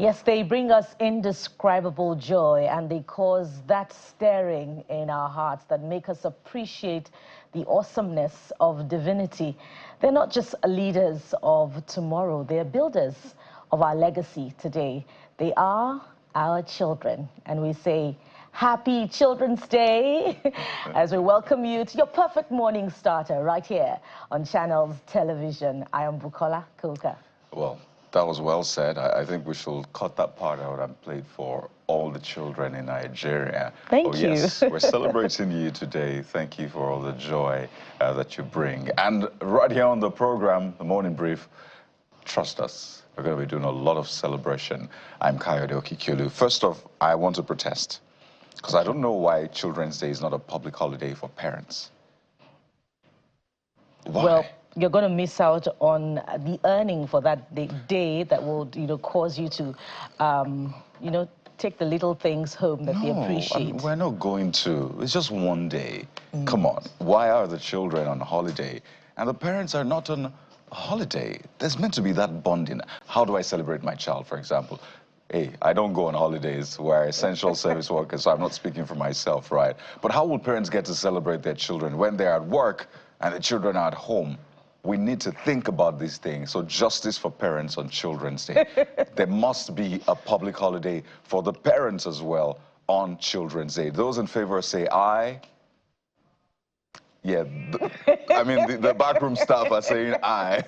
Yes, they bring us indescribable joy, and they cause that stirring in our hearts that make us appreciate the awesomeness of divinity. They're not just leaders of tomorrow, they're builders of our legacy today. They are our children, and we say, Happy Children's Day as we welcome you to your perfect morning starter right here on Channels Television. I am Bukola Kuka. Well, that was well said. I think we should cut that part out and play it for all the children in Nigeria. Thank you. Yes, we're celebrating you today. Thank you for all the joy that you bring. And right here on the program, the Morning Brief, trust us, we're going to be doing a lot of celebration. I'm Kayode Okikiolu. First off, I want to protest, because I don't know why Children's Day is not a public holiday for parents. Why? Well, you're going to miss out on the earning for that day that will, cause you to, take the little things home that they appreciate. We're not going to. It's just one day. Come on. Why are the children on holiday and the parents are not on holiday? There's meant to be that bonding. How do I celebrate my child, for example? Hey, I don't go on holidays. We're essential service workers, so I'm not speaking for myself, right? But how will parents get to celebrate their children when they're at work and the children are at home? We need to think about these things. So justice for parents on Children's Day. There must be a public holiday for the parents as well on Children's Day. Those in favor say aye. Yeah, I mean, the backroom staff are saying aye.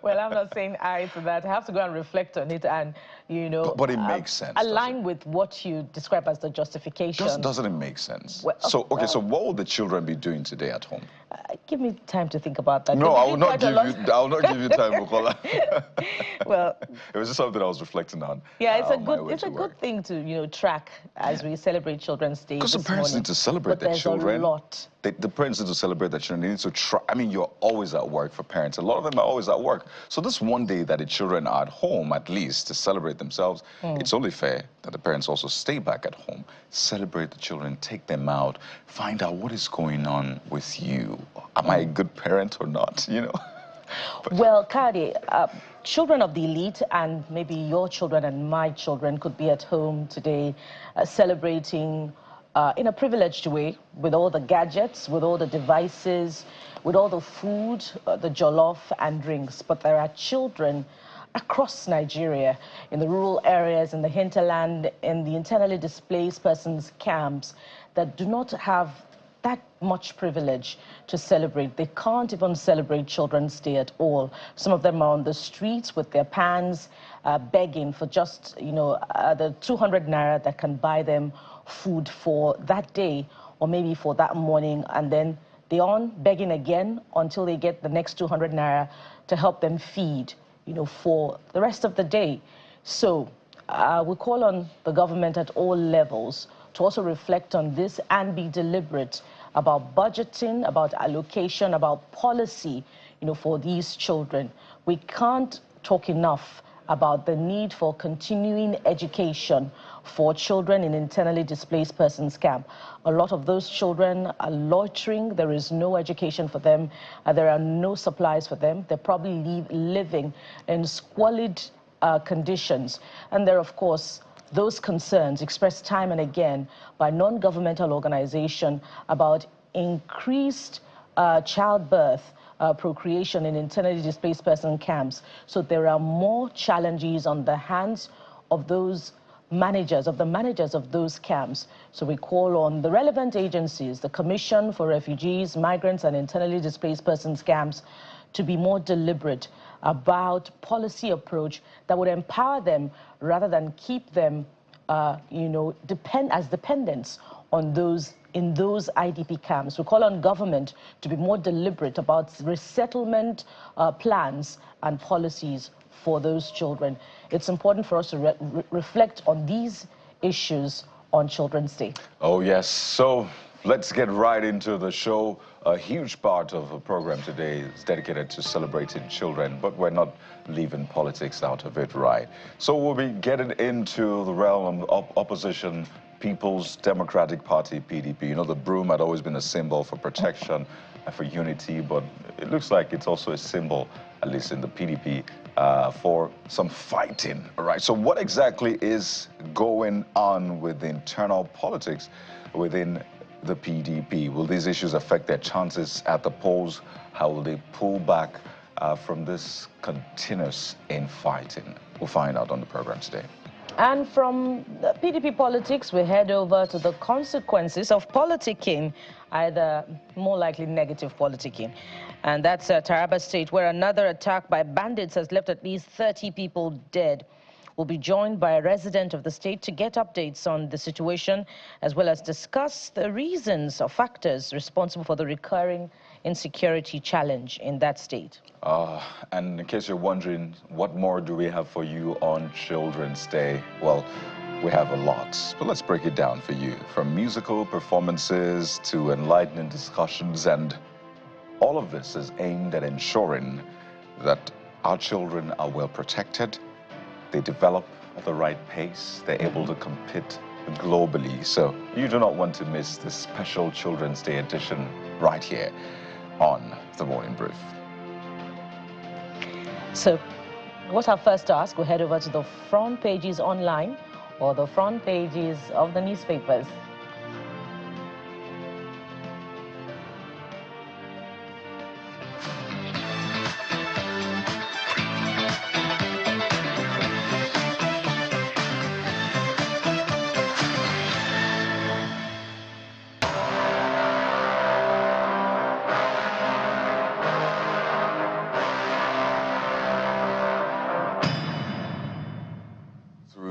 Well, I'm not saying aye to that. I have to go and reflect on it and, But it makes sense. Align with what you describe as the justification. Doesn't it make sense? Well, so what will the children be doing today at home? Give me time to think about that. No, I will not give you time, Bukola. Well, it was just something I was reflecting on. Yeah, it's a good thing to track as we celebrate Children's Day. Because the parents need to celebrate their children. There's a lot. The parents need to celebrate their children. They need to try. I mean, you're always at work for parents. A lot of them are always at work. So this one day that the children are at home, at least, to celebrate themselves, it's only fair that the parents also stay back at home, celebrate the children, take them out, find out what is going on with you. Am I a good parent or not, Well, Kadi, children of the elite and maybe your children and my children could be at home today celebrating in a privileged way with all the gadgets, with all the devices, with all the food, the jollof and drinks. But there are children across Nigeria, in the rural areas, in the hinterland, in the internally displaced persons camps that do not have that much privilege to celebrate. They can't even celebrate Children's Day at all. Some of them are on the streets with their pans, begging for just, the 200 naira that can buy them food for that day or maybe for that morning, and then they're on begging again until they get the next 200 naira to help them feed, for the rest of the day. So we call on the government at all levels to also reflect on this and be deliberate about budgeting, about allocation, about policy, for these children. We can't talk enough about the need for continuing education for children in internally displaced persons camp. A lot of those children are loitering. There is no education for them. There are no supplies for them. They're probably living in squalid conditions. And there, of course, those concerns expressed time and again by non-governmental organizations about increased childbirth, procreation in internally displaced person camps. So there are more challenges on the hands of those managers, of those camps. So we call on the relevant agencies, the Commission for Refugees, Migrants and Internally Displaced Persons Camps, to be more deliberate about policy approach that would empower them rather than keep them, as dependents on those in those IDP camps. We call on government to be more deliberate about resettlement plans and policies for those children. It's important for us to reflect on these issues on Children's Day. Oh, yes. So let's get right into the show. A huge part of the program today is dedicated to celebrating children, but we're not leaving politics out of it, right? So we'll be getting into the realm of opposition. People's Democratic Party, PDP. The broom had always been a symbol for protection and for unity, but it looks like it's also a symbol, at least in the PDP, for some fighting. All right, so what exactly is going on with the internal politics within the PDP? Will these issues affect their chances at the polls? How will they pull back from this continuous infighting? We'll find out on the program today. And from the PDP politics, we head over to the consequences of politicking, either more likely negative politicking. And that's Taraba State, where another attack by bandits has left at least 30 people dead. We'll be joined by a resident of the state to get updates on the situation, as well as discuss the reasons or factors responsible for the recurring insecurity challenge in that state. And in case you're wondering, what more do we have for you on Children's Day? Well, we have a lot, but let's break it down for you. From musical performances to enlightening discussions, and all of this is aimed at ensuring that our children are well protected, they develop at the right pace, they're able to compete globally. So you do not want to miss this special Children's Day edition right here on The Morning Brief. So what's our first task? We'll head over to the front pages online or the front pages of the newspapers.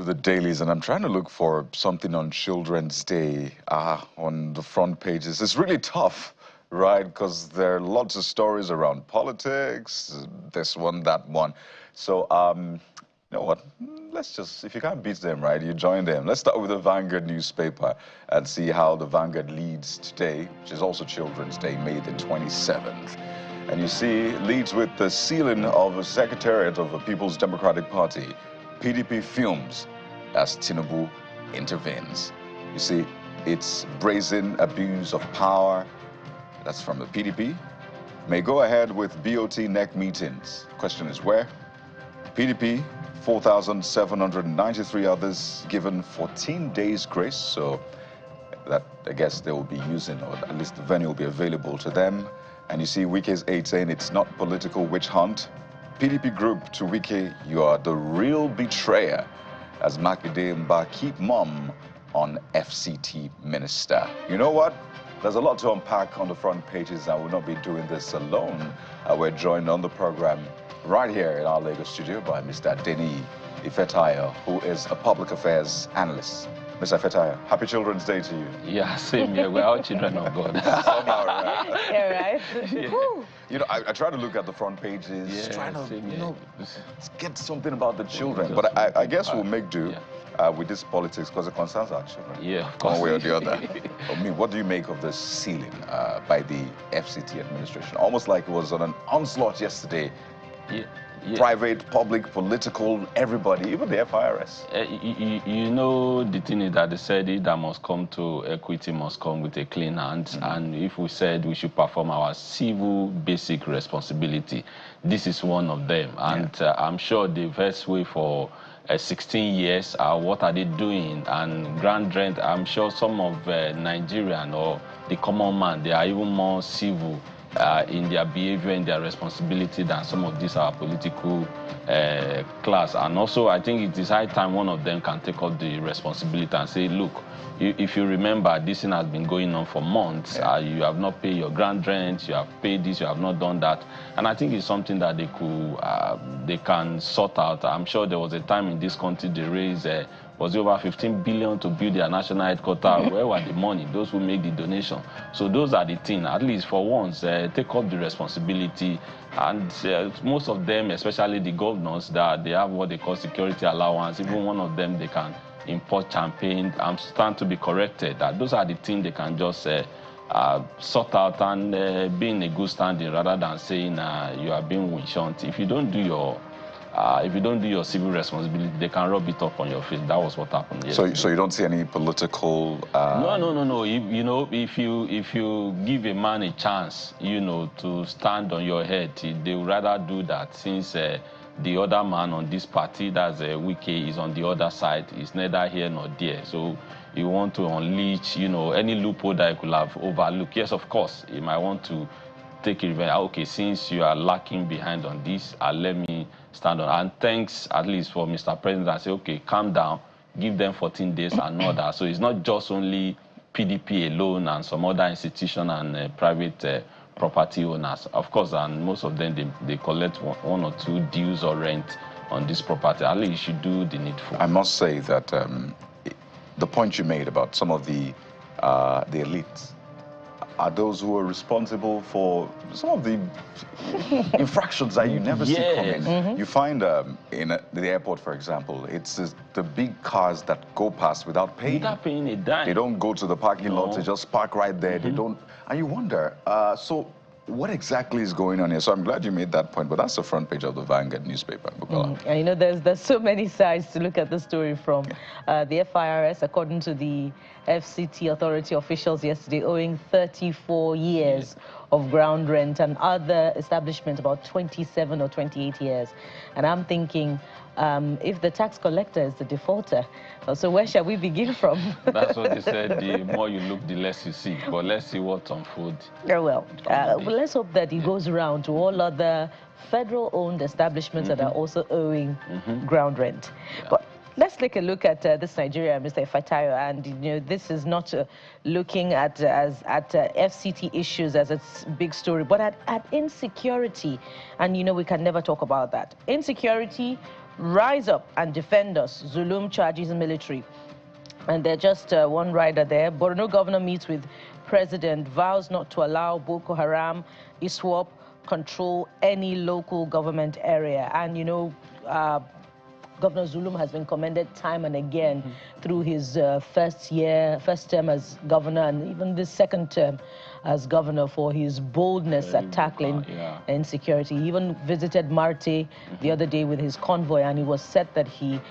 The dailies, and I'm trying to look for something on Children's Day on the front pages. It's really tough, right? Because there are lots of stories around politics, this one, that one. So, you know what? Let's just, if you can't beat them, right, you join them. Let's start with the Vanguard newspaper and see how the Vanguard leads today, which is also Children's Day, May the 27th. And you see, leads with the sealing of a secretariat of the People's Democratic Party. PDP fumes as Tinubu intervenes. You see, it's brazen abuse of power. That's from the PDP. May go ahead with BOT NEC meetings. Question is where? PDP, 4,793 others given 14 days grace. So that, I guess, they will be using, or at least the venue will be available to them. And you see Wike's aide saying it's not political witch hunt. PDP group to Wike, you are the real betrayer, as Makinde Mba keep mum on FCT minister. You know what? There's a lot to unpack on the front pages, and we'll not be doing this alone. We're joined on the program right here in our Lagos studio by Mr. Denny Ifetayo, who is a public affairs analyst. Mr. Ifetayo, happy Children's Day to you. Yeah, same here. We're all children of God. Somehow, right? Yeah, right? Yeah. You know, I try to look at the front pages, trying to, you know, get something about the children. But I guess we'll make do with this politics because it concerns our children. Yeah, of course. One way or the other. I mean, what do you make of this sealing by the FCT administration? Almost like it was on an onslaught yesterday. Yeah. Private, public, political, everybody, even the FIRS. You know, the thing is that they said it that must come to equity must come with a clean hand. And if we said we should perform our civil basic responsibility, this is one of them. And I'm sure the best way for 16 years, what are they doing? And grand rent, I'm sure some of Nigerian or the common man, they are even more civil in their behavior, in their responsibility than some of these our political class. And also, I think it is high time one of them can take up the responsibility and say, look, if you remember, this thing has been going on for months. You have not paid your grand rent, you have paid this, you have not done that. And I think it's something that they can sort out. I'm sure there was a time in this country they raised was it over 15 billion to build their national headquarters? Where were the money? Those who make the donation. So those are the things, at least for once, take up the responsibility. And most of them, especially the governors, that they have what they call security allowance. Even one of them, they can import champagne. I'm starting to be corrected. That those are the things they can just sort out and be in a good standing rather than saying you are being winchant. If you don't do your civil responsibility, they can rub it up on your face. That was what happened yesterday. So you don't see any political... No. You know, if you give a man a chance, you know, to stand on your head, they would rather do that since the other man on this party, that's Wike, is on the other side. It's neither here nor there. So you want to unleash, any loophole that you could have overlooked. Yes, of course, you might want to take it. Okay, since you are lacking behind on this, let me stand on. And thanks at least for Mr. President. I say, okay, calm down, give them 14 days and all that. So it's not just only PDP alone and some other institution and private property owners. Of course, and most of them, they collect one or two dues or rent on this property. At least you should do the needful. I must say that the point you made about some of the elites are those who are responsible for some of the infractions that you never see coming. You find in the airport, for example, it's the big cars that go past without paying. Without paying a dime. They don't go to the parking lot, they just park right there. They don't, and you wonder, so what exactly is going on here? So I'm glad you made that point, but that's the front page of the Vanguard newspaper. And there's so many sides to look at the story from. The FIRS, according to the FCT authority officials yesterday, owing 34 years of ground rent, and other establishments about 27 or 28 years. And I'm thinking, if the tax collector is the defaulter, so where shall we begin from? That's what they said, the more you look, the less you see. But let's see what unfolds. Very well. Let's hope that it goes around to all other federal-owned establishments that are also owing ground rent. But let's take a look at this Nigeria, Mr. Fatayo, and this is not looking at FCT issues as its big story, but at insecurity. And we can never talk about that. Insecurity, rise up and defend us. Zulum charges the military. And they're just one rider there. Borno governor meets with president, vows not to allow Boko Haram, ISWAP, control any local government area. And Governor Zulum has been commended time and again through his first term as governor, and even this second term as governor, for his boldness at tackling insecurity. He even visited Marte the other day with his convoy, and it was said that he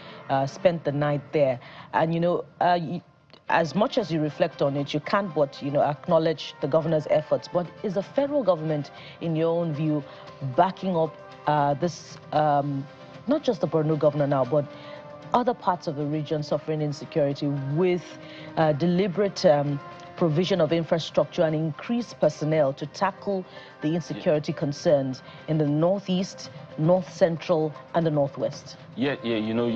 spent the night there. And as much as you reflect on it, you can't but acknowledge the governor's efforts. But is the federal government, in your own view, backing up this? Not just the Borno governor now, but other parts of the region suffering insecurity, with deliberate provision of infrastructure and increased personnel to tackle the insecurity concerns in the northeast, north central, and the northwest? You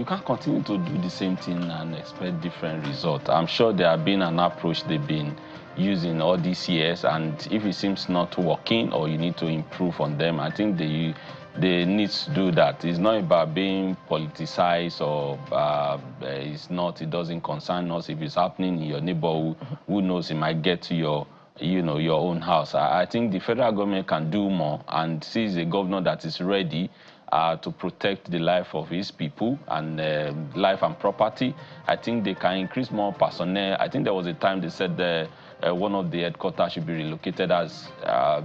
can't continue to do the same thing and expect different results. I'm sure there have been an approach they've been using all these years, and if it seems not working or you need to improve on them, I think they need to do that. It's not about being politicized, or it doesn't concern us. If it's happening in your neighborhood, who knows, it might get to your own house. I think the federal government can do more, and sees a governor that is ready to protect the life of his people and life and property. I think they can increase more personnel. I think there was a time they said one of the headquarters should be relocated, as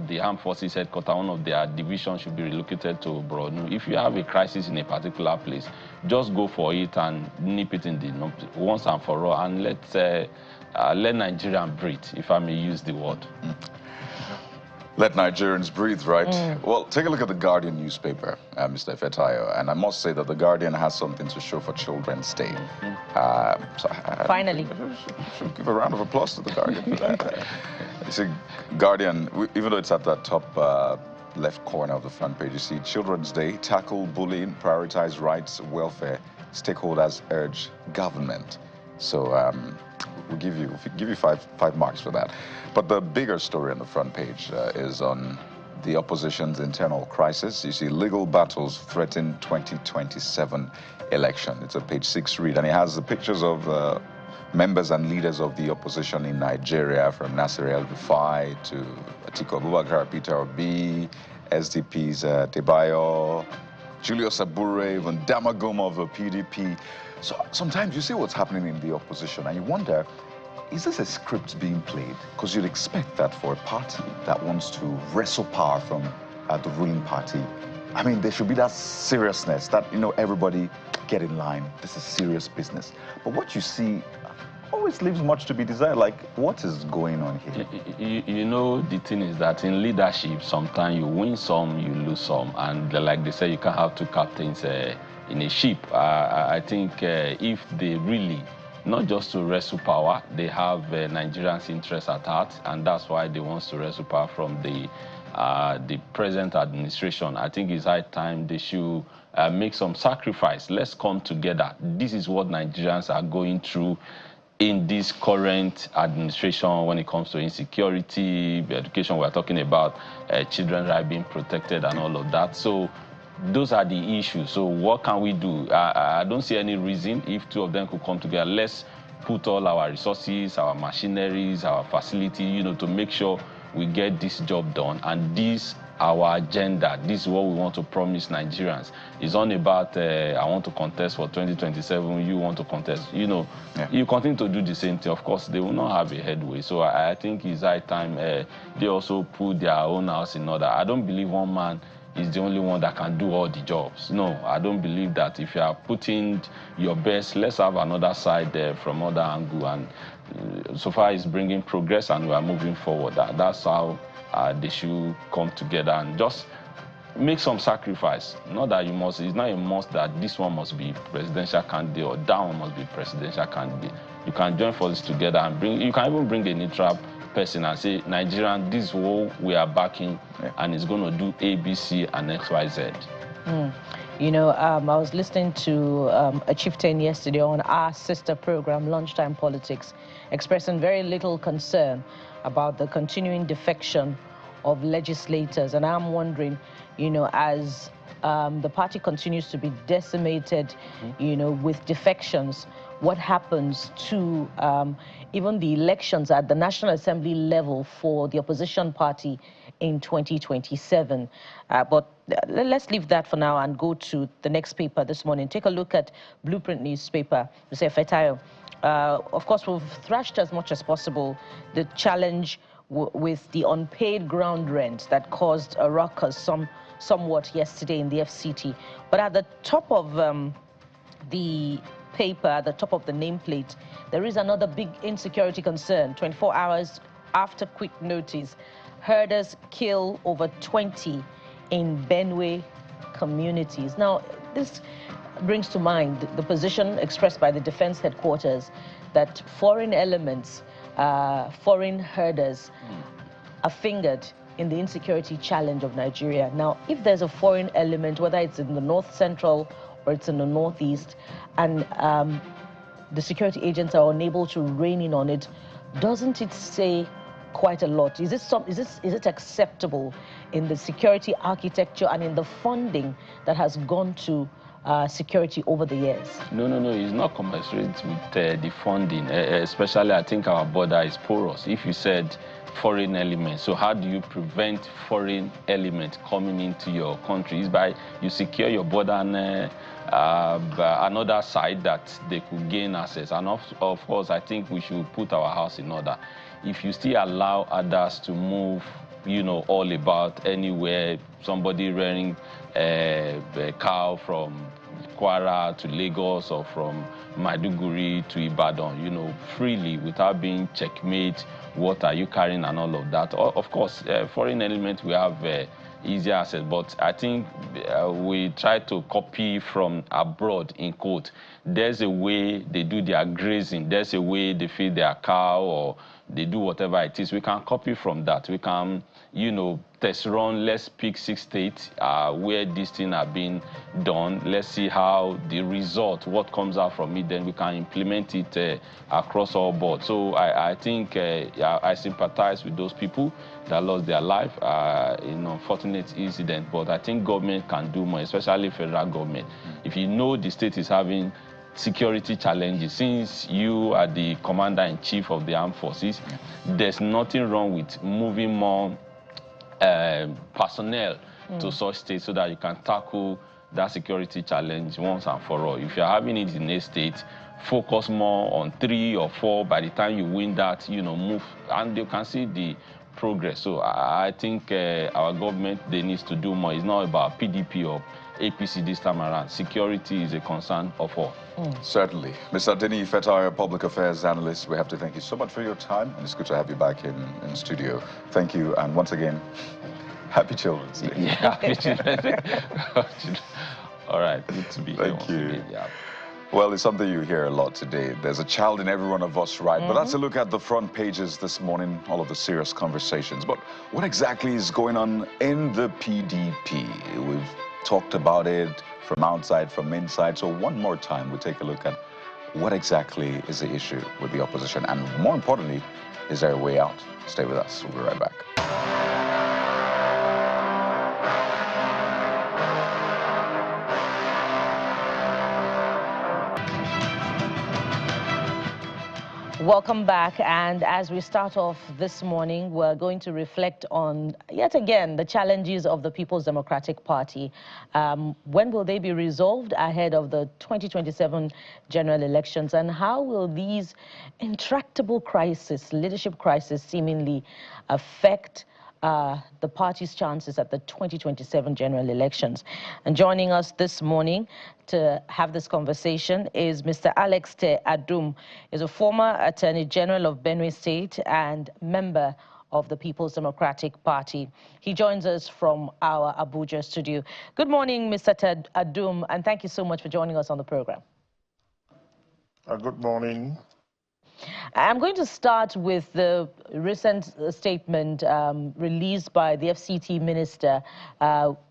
the armed forces headquarters, one of their divisions should be relocated to Borno. If you have a crisis in a particular place, just go for it and nip it in the once and for all, and let Nigerians breathe, if I may use the word. Let Nigerians breathe, right? Well, take a look at the Guardian newspaper, Mr. Fetayo, and I must say that the Guardian has something to show for Children's Day. Finally. Should give a round of applause to the Guardian for that. You see, Guardian, even though it's at the top left corner of the front page, you see Children's Day, tackle bullying, prioritize rights, welfare, stakeholders urge government. So we'll give you five marks for that. But the bigger story on the front page is on the opposition's internal crisis. You see, legal battles threaten 2027 election. It's a page 6 read, and it has the pictures of members and leaders of the opposition in Nigeria, from Nasir El-Rufai to Atiku Abubakar, Peter Obi, SDP's Tebayo, Julius Abure, even Damagoma of the PDP. So sometimes you see what's happening in the opposition, and you wonder, is this a script being played? Because you'd expect that for a party that wants to wrestle power from the ruling party. I mean, there should be that seriousness that, everybody get in line. This is serious business. But what you see always leaves much to be desired. Like, what is going on here? You know, the thing is that in leadership, sometimes you win some, you lose some. And like they say, you can't have two captains in a ship. I think if they really, not just to wrestle power, they have Nigerians' interests at heart, and that's why they want to wrestle power from the present administration. I think it's high time they should make some sacrifice. Let's come together. This is what Nigerians are going through in this current administration when it comes to insecurity, education. We're talking about children right being protected and all of that. So those are the issues. So what can we do? I don't see any reason if two of them could come together. Let's put all our resources, our machineries, our facility, you know, to make sure we get this job done. And this our agenda. This is what we want to promise Nigerians. It's not about I want to contest for 2027, you want to contest. You know, you continue to do the same thing. Of course, they will not have a headway. So I think it's high time they also put their own house in order. I don't believe one man is the only one that can do all the jobs. No, I don't believe that. If you are putting your best, let's have another side there from other angle. And so far it's bringing progress and we are moving forward. That's how they should come together and just make some sacrifice. Not that you must, it's not a must that this one must be presidential candidate or that one must be presidential candidate. You can join forces together and bring, you can even bring a neutral person and say, Nigerian, this is what we are backing and it's going to do A, B, C, and X, Y, Z. You know, I was listening to a chieftain yesterday on our sister program, Lunchtime Politics, expressing very little concern about the continuing defection of legislators. And I'm wondering, you know, as the party continues to be decimated, you know, with defections, what happens to even the elections at the National Assembly level for the opposition party in 2027. But let's leave that for now and go to the next paper this morning. Take a look at Blueprint newspaper. Mr. Fetayo. Of course, we've thrashed as much as possible the challenge with the unpaid ground rent that caused a ruckus somewhat yesterday in the FCT. But at the top of the paper, at the top of the nameplate, there is another big insecurity concern. 24 hours after quick notice, herders kill over 20 in Benue communities. Now, this brings to mind the position expressed by the Defense Headquarters that foreign elements, foreign herders are fingered in the insecurity challenge of Nigeria. Now, if there's a foreign element, whether it's in the north central or it's in the northeast, and the security agents are unable to rein in on it, doesn't it say quite a lot? Is it acceptable in the security architecture and in the funding that has gone to security over the years? No, it's not commensurate with the funding, especially I think our border is porous. If you said foreign elements, so how do you prevent foreign elements coming into your country? It's by you secure your border and another side that they could gain access. And of course, I think we should put our house in order. If you still allow others to move, you know, all about anywhere, somebody rearing a cow from Kwara to Lagos or from Maiduguri to Ibadan, you know, freely without being checkmate, what are you carrying and all of that. Of course, foreign element, we have easier access, but I think we try to copy from abroad, in quote. There's a way they do their grazing, there's a way they feed their cow or they do whatever it is. We can copy from that. We can, you know, test run, let's pick 6 states where these things are being done. Let's see how the result, what comes out from it, then we can implement it across all board. So I think I sympathize with those people that lost their life in unfortunate incident, but I think government can do more, especially federal government. If you know the state is having security challenges, since you are the commander-in-chief of the armed forces, there's nothing wrong with moving more personnel to such states so that you can tackle that security challenge once and for all. If you're having it in a state, focus more on 3 or 4. By the time you win that, you know, move, and you can see the progress. So I think our government, they need to do more. It's not about PDP or APC this time around. Security is a concern of all. Certainly. Mr. Denny Fettar, Public Affairs Analyst, we have to thank you so much for your time, and it's good to have you back in studio. Thank you, and once again, Happy Children's Day. Yeah, Happy Children's Day. All right, good to be here once again. Yeah. Well, it's something you hear a lot today. There's a child in every one of us, right? But that's a look at the front pages this morning, all of the serious conversations. But what exactly is going on in the PDP? We've talked about it from outside, from inside. So one more time, we'll take a look at what exactly is the issue with the opposition. And more importantly, is there a way out? Stay with us. We'll be right back. Welcome back, and as we start off this morning, we're going to reflect on, yet again, the challenges of the People's Democratic Party. When will they be resolved ahead of the 2027 general elections, and how will these intractable crises, leadership crisis, seemingly affect the party's chances at the 2027 general elections? And joining us this morning to have this conversation is Mr. Alex Te Adum. He's a former Attorney General of Benue State and member of the People's Democratic Party. He joins us from our Abuja studio. Good morning, Mr. Te Adum, and thank you so much for joining us on the program. Good morning. I'm going to start with the recent statement released by the FCT minister,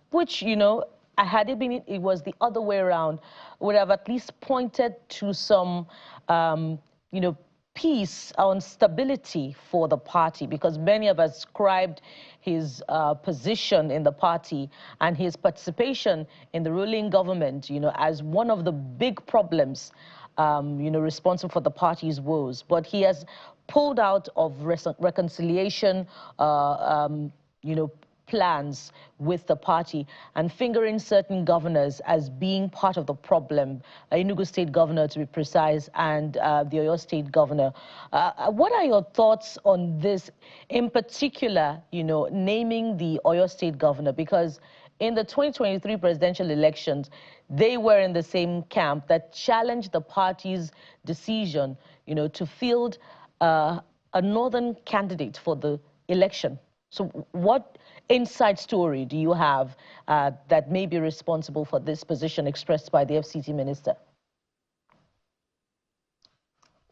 which, you know, had it been it was the other way around, would have at least pointed to some, you know, peace on stability for the party, because many have ascribed his position in the party and his participation in the ruling government, you know, as one of the big problems, you know, responsible for the party's woes. But he has pulled out of reconciliation, you know, plans with the party and fingering certain governors as being part of the problem, Enugu State Governor to be precise, and the Oyo State Governor. What are your thoughts on this, in particular, you know, naming the Oyo State Governor? Because in the 2023 presidential elections, they were in the same camp that challenged the party's decision, you know, to field a northern candidate for the election. So what inside story do you have that may be responsible for this position expressed by the FCT minister?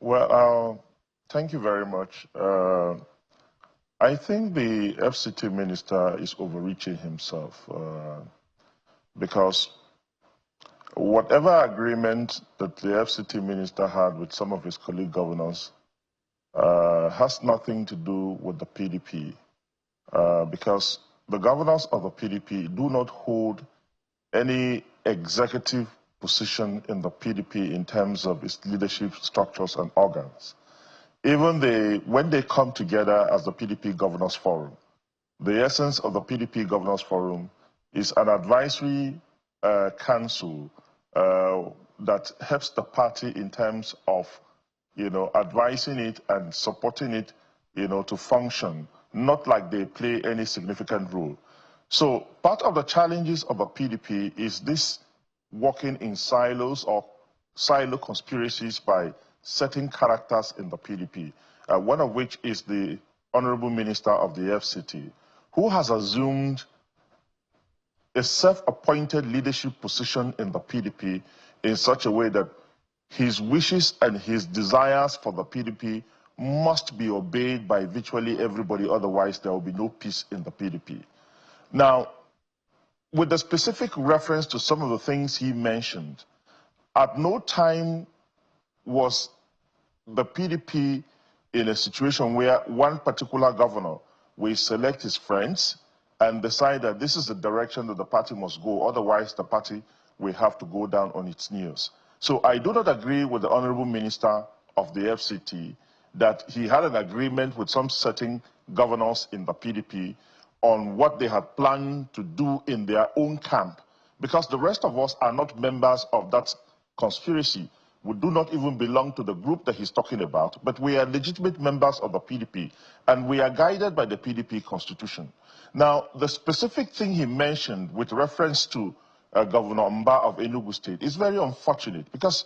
Well, thank you very much. I think the FCT minister is overreaching himself because whatever agreement that the FCT minister had with some of his colleague governors has nothing to do with the PDP. Because the governors of the PDP do not hold any executive position in the PDP in terms of its leadership structures and organs. Even when they come together as the PDP Governors Forum, the essence of the PDP Governors Forum is an advisory council that helps the party in terms of, you know, advising it and supporting it, you know, to function, not like they play any significant role. So part of the challenges of the PDP is this working in silos or silo conspiracies by certain characters in the PDP, one of which is the Honorable Minister of the FCT, who has assumed a self-appointed leadership position in the PDP in such a way that his wishes and his desires for the PDP must be obeyed by virtually everybody, otherwise there will be no peace in the PDP. Now, with the specific reference to some of the things he mentioned, at no time was the PDP in a situation where one particular governor will select his friends and decide that this is the direction that the party must go, otherwise the party will have to go down on its knees. So I do not agree with the Honorable Minister of the FCT that he had an agreement with some certain governors in the PDP on what they had planned to do in their own camp, because the rest of us are not members of that conspiracy. We do not even belong to the group that he's talking about, but we are legitimate members of the PDP, and we are guided by the PDP constitution. Now, the specific thing he mentioned with reference to Governor Mba of Enugu State is very unfortunate because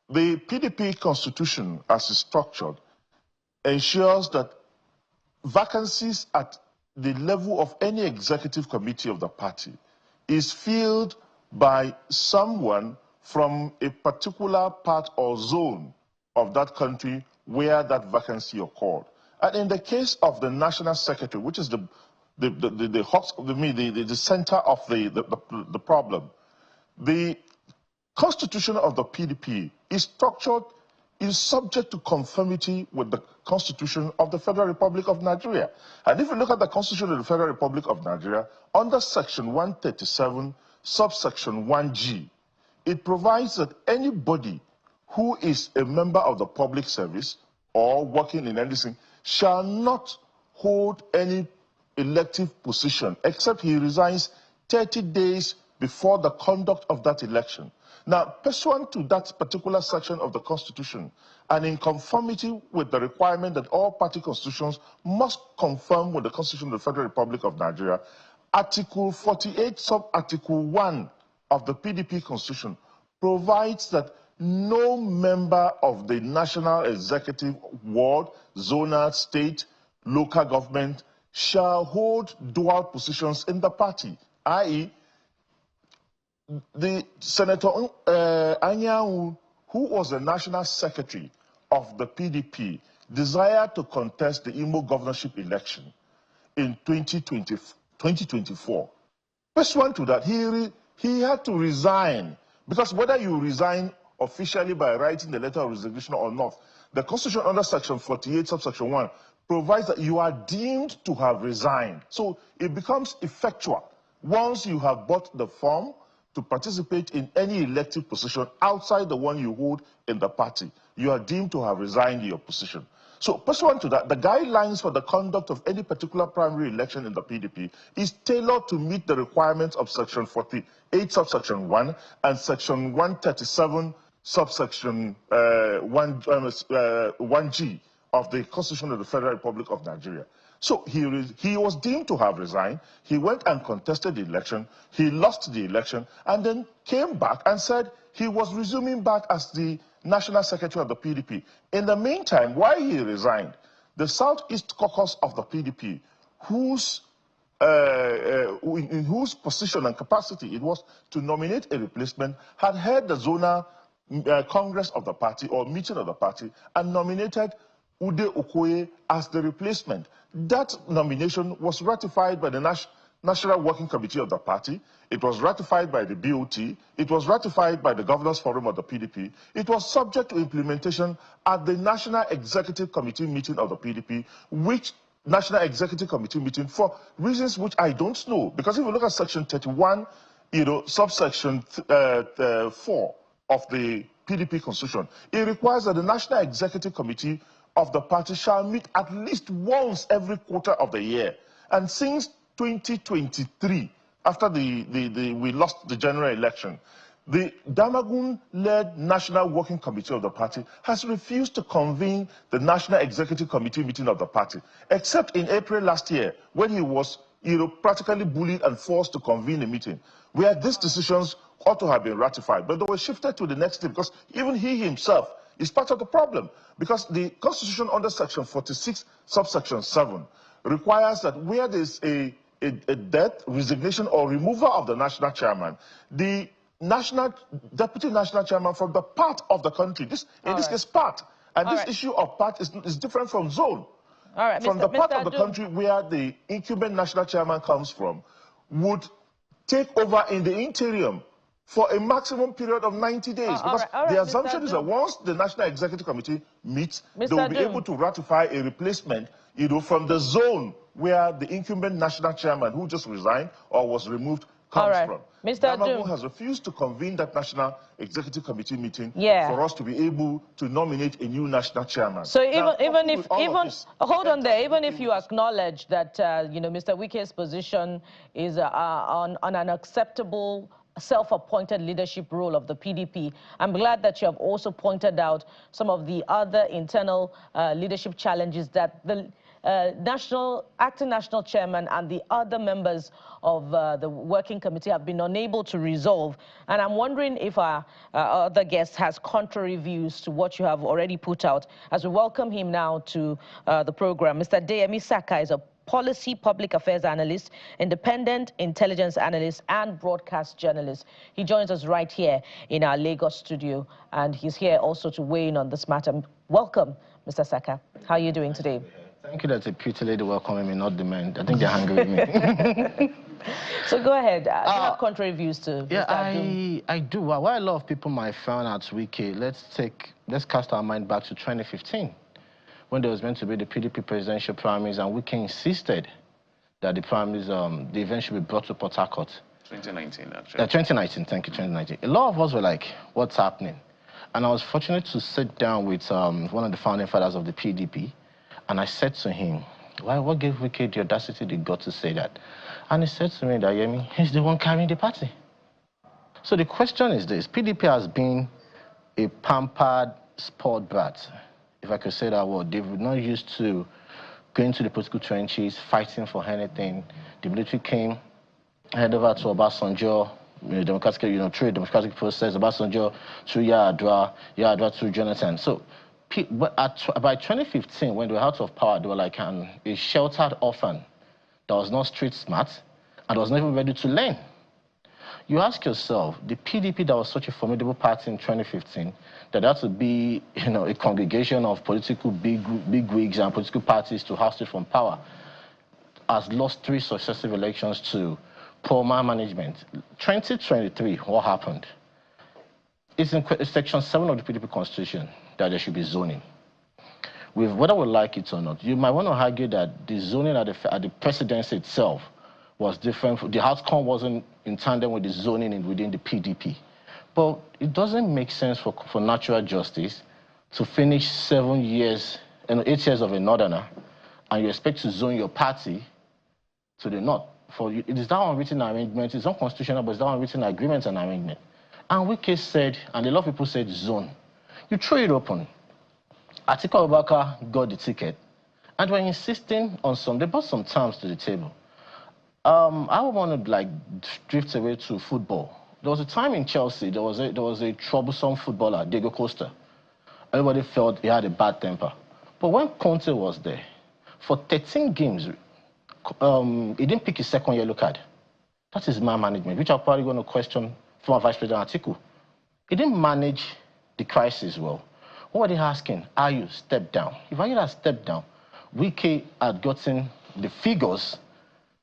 the PDP constitution, as it's structured, ensures that vacancies at the level of any executive committee of the party is filled by someone from a particular part or zone of that country where that vacancy occurred. And in the case of the national secretary, which is the center of the problem, the constitution of the PDP is structured, is subject to conformity with the Constitution of the Federal Republic of Nigeria. And if you look at the Constitution of the Federal Republic of Nigeria, under Section 137, subsection 1G, it provides that anybody who is a member of the public service or working in anything shall not hold any elective position except he resigns 30 days before the conduct of that election. Now, pursuant to that particular section of the Constitution, and in conformity with the requirement that all party constitutions must conform with the Constitution of the Federal Republic of Nigeria, Article 48, sub-article 1 of the PDP Constitution provides that no member of the national executive, ward, zonal, state, local government shall hold dual positions in the party, i.e., the Senator Anyanwu, who was the national secretary of the PDP, desired to contest the Imo governorship election in 2024. Pursuant to that, he had to resign, because whether you resign officially by writing the letter of resignation or not, the Constitution under Section 48, subsection 1, provides that you are deemed to have resigned. So it becomes effectual once you have bought the form to participate in any elective position outside the one you hold in the party. You are deemed to have resigned your position. So pursuant to that, the guidelines for the conduct of any particular primary election in the PDP is tailored to meet the requirements of Section 48, subsection 1, and Section 137, subsection 1G of the Constitution of the Federal Republic of Nigeria. So he was deemed to have resigned. He went and contested the election. He lost the election and then came back and said he was resuming back as the national secretary of the PDP. In the meantime, while he resigned, the Southeast Caucus of the PDP, in whose position and capacity it was to nominate a replacement, had held the zonal congress of the party or meeting of the party and nominated Ude Okoye as the replacement. That nomination was ratified by the National Working Committee of the party. It was ratified by the BOT. It was ratified by the Governors Forum of the PDP. It was subject to implementation at the National Executive Committee meeting of the PDP, which National Executive Committee meeting, for reasons which I don't know, because if you look at Section 31, subsection 4 of the PDP Constitution, it requires that the National Executive Committee of the party shall meet at least once every quarter of the year. And since 2023, after we lost the general election, the Damagun-led National Working Committee of the party has refused to convene the National Executive Committee meeting of the party, except in April last year, when he was practically bullied and forced to convene a meeting, where these decisions ought to have been ratified. But they were shifted to the next day because even he himself is part of the problem, because the Constitution under Section 46, subsection 7, requires that where there's a death, resignation, or removal of the national chairman, the deputy national chairman from the part of the country, in this case part, and this issue of part is different from zone. From the part of the country where the incumbent national chairman comes from, would take over in the interim for a maximum period of 90 days. Because the assumption is that once the National Executive Committee meets, they will be able to ratify a replacement, from the zone where the incumbent national chairman who just resigned or was removed comes from. Mr. Damagun has refused to convene that National Executive Committee meeting for us to be able to nominate a new national chairman. So even if you acknowledge that Mr. Wike's position is on an acceptable self-appointed leadership role of the PDP, I'm glad that you have also pointed out some of the other internal leadership challenges that the acting national chairman and the other members of the working committee have been unable to resolve. And I'm wondering if our other guest has contrary views to what you have already put out. As we welcome him now to the program, Mr. Deyemi Saka is a policy public affairs analyst, independent intelligence analyst, and broadcast journalist. He joins us right here in our Lagos studio, and he's here also to weigh in on this matter. Welcome, Mr. Saka. How are you doing today? Thank you. That's a pretty lady welcoming me, not the men. I think they're hungry with me. So go ahead. Do you have contrary views to yeah, I do. Well, why a lot of people might frown at Wiki, let's cast our mind back to 2015. When there was meant to be the PDP presidential primaries, and Wiki insisted that the primaries, the event should be brought to Port Harcourt. 2019, actually. 2019, thank you, 2019. A lot of us were like, what's happening? And I was fortunate to sit down with one of the founding fathers of the PDP, and I said to him, what gave Wiki the audacity they got to say that? And he said to me that, Yemi, he's the one carrying the party. So the question is this: PDP has been a pampered sport brat, if I could say that word. They were not used to going to the political trenches, fighting for anything. The military came, head over to Obasanjo, through a democratic process, Obasanjo, through Yar'Adua through Jonathan. So by 2015, when they were out of power, they were like a sheltered orphan that was not street smart and was not even ready to learn. You ask yourself, the PDP that was such a formidable party in 2015, that had to be, a congregation of political bigwigs and political parties to oust it from power, has lost 3 successive elections to poor management. 2023, what happened? It's in Section 7 of the PDP Constitution that there should be zoning. Whether we like it or not, you might want to argue that the zoning at the presidency itself was different. The outcome wasn't in tandem with the zoning within the PDP. But it doesn't make sense for natural justice to finish 7 years, 8 years of a northerner, and you expect to zone your party to the north. It is that unwritten arrangement. It's not constitutional, but it's that unwritten agreement and arrangement. And Wike said, and a lot of people said, zone. You throw it open. Atiku Abubakar got the ticket, and we're insisting on they brought some terms to the table. I would want to drift away to football. There was a time in Chelsea, there was a troublesome footballer, Diego Costa. Everybody felt he had a bad temper. But when Conte was there, for 13 games, he didn't pick his second yellow card. That is man management, which I'm probably going to question former Vice President Atiku. He didn't manage the crisis well. What were they asking? Are you step down? If I had stepped down, Wike had gotten the figures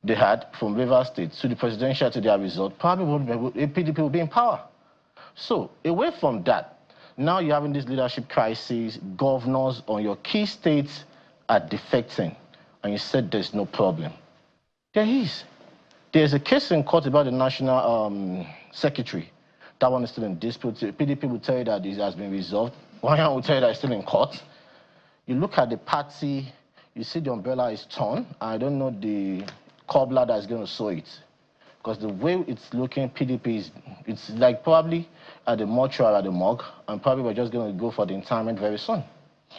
they had from Rivers State to the presidential to their result, probably PDP would be in power. So away from that, now you're having this leadership crisis, governors on your key states are defecting, and you said there's no problem. There is. There's a case in court about the national secretary. That one is still in dispute. PDP will tell you that it has been resolved. One will tell you that it's still in court. You look at the party, you see the umbrella is torn. I don't know the cobbler that is going to sew it. Because the way it's looking, PDP it's like probably at the mortuary, at the morgue, and probably we're just going to go for the interment very soon.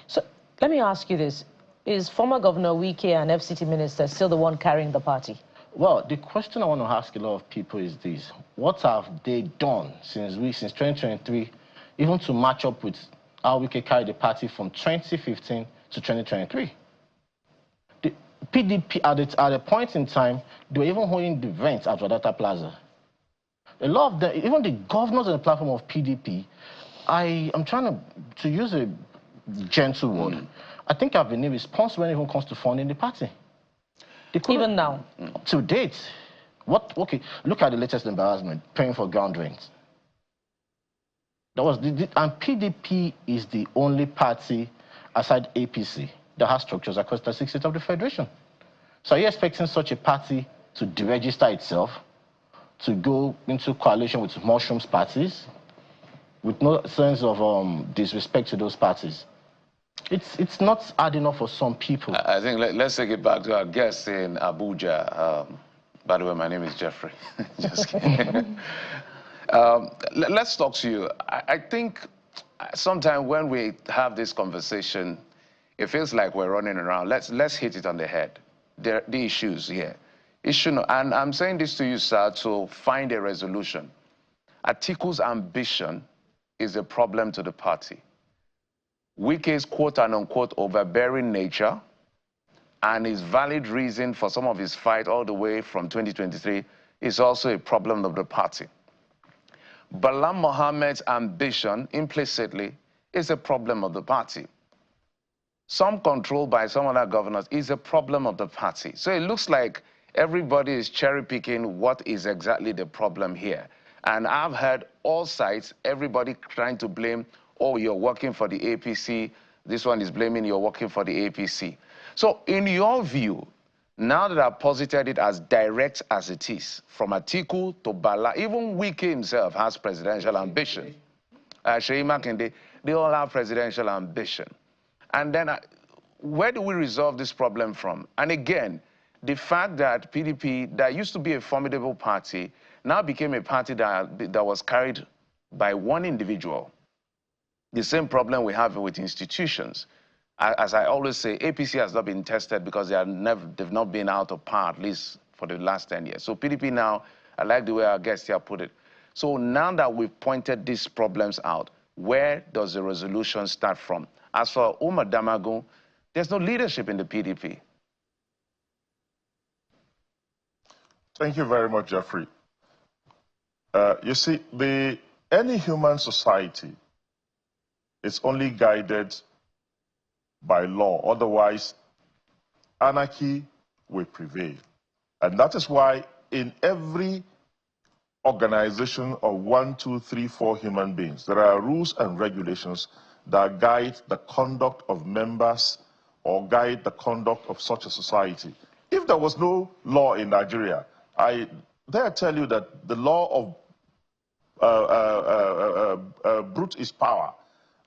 So let me ask you this. Is former Governor Wike and FCT Minister still the one carrying the party? Well, the question I want to ask a lot of people is this. What have they done since 2023, even to match up with how Wike carried the party from 2015 to 2023? The PDP, at a point in time, they were even holding the rent at Wadata Plaza. A lot of them, even the governors on the platform of PDP, I'm trying to use a gentle word. I think I've been irresponsible when it even comes to funding the party. Even now? To date. Okay, look at the latest embarrassment, paying for ground rent. That was and PDP is the only party aside APC that has structures across the 6 states of the Federation. So are you expecting such a party to deregister itself, to go into coalition with mushrooms parties, with no sense of disrespect to those parties? It's not hard enough for some people. I think let's take it back to our guest in Abuja. By the way, my name is Jeffrey. Just kidding. Let's talk to you. I think sometimes when we have this conversation, it feels like we're running around. Let's hit it on the head. The issues here. And I'm saying this to you, sir, to find a resolution. Atiku's ambition is a problem to the party. Wike's quote-unquote overbearing nature and his valid reason for some of his fight all the way from 2023 is also a problem of the party. Bala Mohammed's ambition, implicitly, is a problem of the party. Some control by some other governors is a problem of the party. So it looks like everybody is cherry-picking what is exactly the problem here. And I've heard all sides, everybody trying to blame, oh, you're working for the APC. This one is blaming you're working for the APC. So in your view, now that I've posited it as direct as it is, from Atiku to Bala, even Wike himself has presidential ambition. Sheyi Makinde, they all have presidential ambition. And then where do we resolve this problem from? And again, the fact that PDP, that used to be a formidable party, now became a party that was carried by one individual. The same problem we have with institutions. As I always say, APC has not been tested because they've not been out of power, at least for the last 10 years. So PDP now, I like the way our guest here put it. So now that we've pointed these problems out, where does the resolution start from? As for Umar Damagun, there's no leadership in the PDP. Thank you very much, Jeffrey. You see, any human society is only guided by law. Otherwise, anarchy will prevail. And that is why in every organization of 1, 2, 3, 4 human beings, there are rules and regulations that guide the conduct of members or guide the conduct of such a society. If there was no law in Nigeria, I dare tell you that the law of brute is power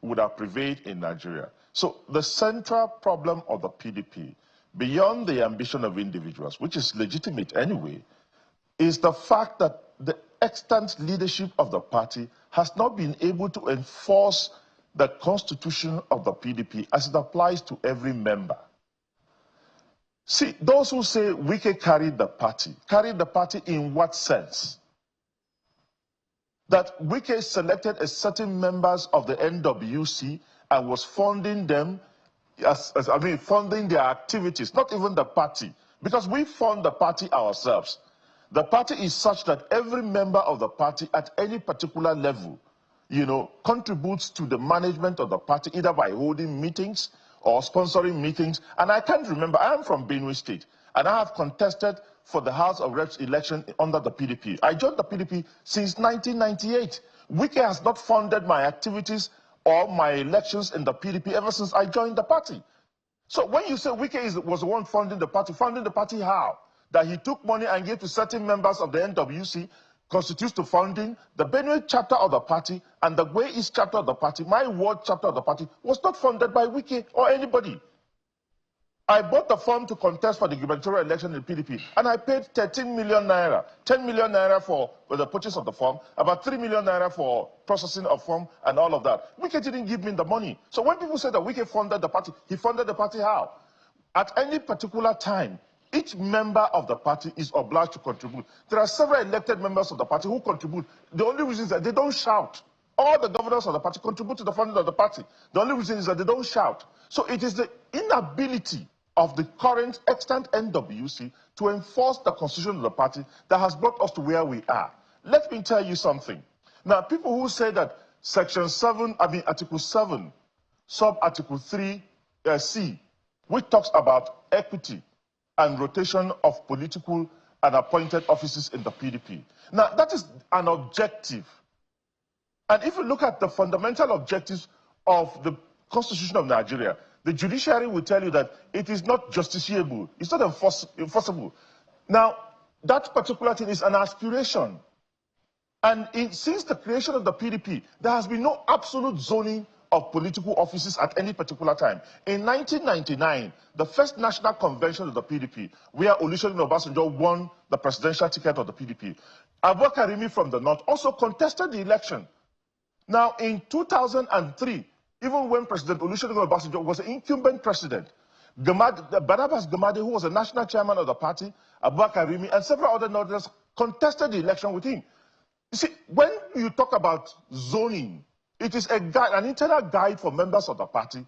would have prevailed in Nigeria. So the central problem of the PDP, beyond the ambition of individuals, which is legitimate anyway, is the fact that the extant leadership of the party has not been able to enforce the constitution of the PDP as it applies to every member. See, those who say Wike carried the party in what sense? That Wike selected a certain members of the NWC and was funding them, funding their activities, not even the party, because we fund the party ourselves. The party is such that every member of the party at any particular level, contributes to the management of the party, either by holding meetings or sponsoring meetings. And I can't remember, I am from Benue State, and I have contested for the House of Reps election under the PDP. I joined the PDP since 1998. Wike has not funded my activities or my elections in the PDP ever since I joined the party. So when you say Wike was the one funding the party how? That he took money and gave to certain members of the NWC, constitutes to funding the Benue chapter of the party, and the Way East chapter of the party, my ward chapter of the party, was not funded by Wike or anybody. I bought the form to contest for the gubernatorial election in PDP, and I paid 13 million naira, 10 million naira for the purchase of the form, about 3 million naira for processing of form and all of that. Wike didn't give me the money. So when people say that Wike funded the party, he funded the party how? At any particular time, each member of the party is obliged to contribute. There are several elected members of the party who contribute. The only reason is that they don't shout. All the governors of the party contribute to the funding of the party. The only reason is that they don't shout. So it is the inability of the current extant NWC to enforce the constitution of the party that has brought us to where we are. Let me tell you something. Now, people who say that Article 7, Sub-Article 3C, which talks about equity and rotation of political and appointed offices in the PDP. Now, that is an objective. And if you look at the fundamental objectives of the Constitution of Nigeria, the judiciary will tell you that it is not justiciable, it's not enforceable. Now, that particular thing is an aspiration. And since the creation of the PDP, there has been no absolute zoning of political offices at any particular time. In 1999, the first national convention of the PDP, where Olusegun Obasanjo won the presidential ticket of the PDP, Abubakar Rimi from the north also contested the election. Now, in 2003, even when President Olusegun Obasanjo was an incumbent president, Barnabas Gamade, who was a national chairman of the party, Abubakar Rimi, and several other Northerners contested the election with him. You see, when you talk about zoning, it is a guide, an internal guide for members of the party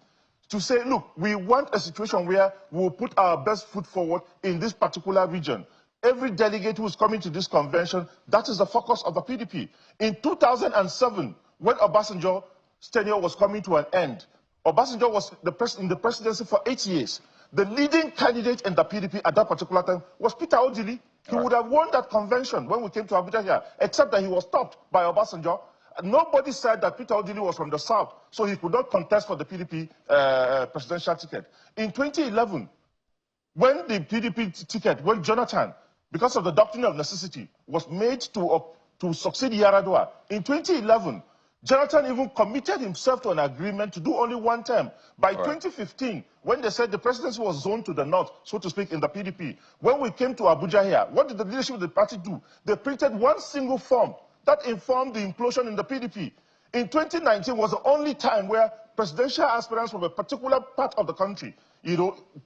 to say, look, we want a situation where we'll put our best foot forward in this particular region. Every delegate who is coming to this convention, that is the focus of the PDP. In 2007, when Obasanjo's tenure was coming to an end, Obasanjo was in the presidency for 8 years. The leading candidate in the PDP at that particular time was Peter Odili. He would have won that convention when we came to Abuja here, except that he was stopped by Obasanjo. Nobody said that Peter Odili was from the south, so he could not contest for the PDP presidential ticket. In 2011, when the PDP ticket, when Jonathan, because of the doctrine of necessity, was made to succeed Yaradua, in 2011, Jonathan even committed himself to an agreement to do only one term. By 2015, when they said the presidency was zoned to the north, so to speak, in the PDP, when we came to Abuja here, what did the leadership of the party do? They printed one single form that informed the implosion in the PDP. In 2019 was the only time where presidential aspirants from a particular part of the country,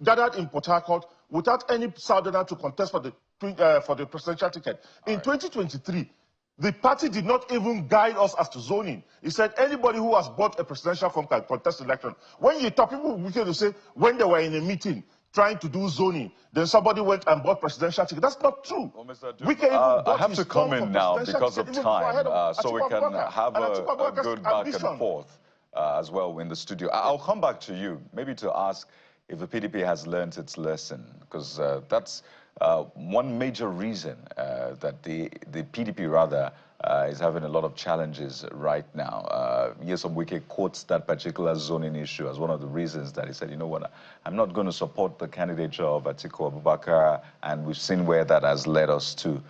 gathered in Port Harcourt without any southerner to contest for the presidential ticket. In 2023, the party did not even guide us as to zoning. It said anybody who has bought a presidential form can contest the election. When you talk, people will say when they were in a meeting trying to do zoning, then somebody went and bought presidential ticket. That's not true. Well, Mr. Duke, I have to come in now because of time, so we can have a good back and forth as well in the studio. I'll come back to you, maybe to ask if the PDP has learned its lesson, because that's one major reason that the PDP, rather, is having a lot of challenges right now. Nyesom Wike quotes that particular zoning issue as one of the reasons that he said, you know what, I'm not going to support the candidature of Atiku Abubakar, and we've seen where that has led us to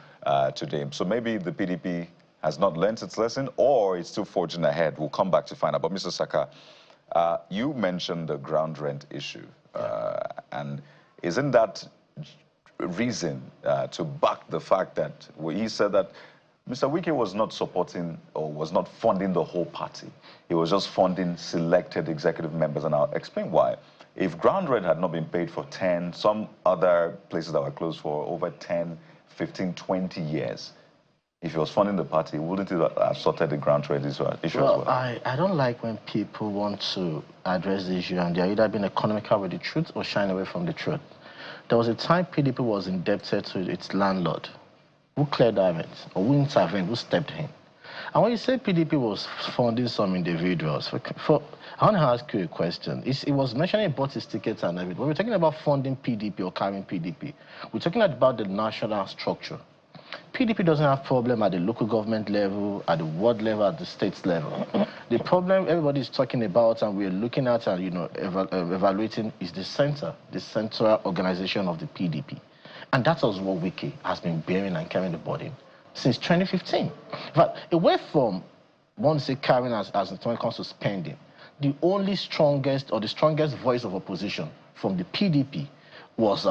today. So maybe the PDP has not learned its lesson, or it's still forging ahead. We'll come back to find out. But Mr. Saka, you mentioned the ground rent issue, and isn't that reason to back the fact that he said that Mr. Wike was not supporting or was not funding the whole party. He was just funding selected executive members, and I'll explain why. If ground rent had not been paid for 10, some other places that were closed for over 10, 15, 20 years, if he was funding the party, wouldn't he have sorted the ground rent issue as well? I don't like when people want to address the issue and they're either being economical with the truth or shying away from the truth. There was a time PDP was indebted to its landlord. Who cleared that rent? Or who intervened? Who stepped in? And when you say PDP was funding some individuals, I want to ask you a question. It was mentioning about his tickets and everything. When we're talking about funding PDP or carrying PDP, we're talking about the national structure. PDP doesn't have problem at the local government level, at the ward level, at the state level. The problem everybody is talking about and we're looking at and evaluating is the central organization of the PDP. And that was what Wike has been bearing and carrying the burden since 2015. But away from, one say carrying as when it comes to spending, the only strongest or the strongest voice of opposition from the PDP was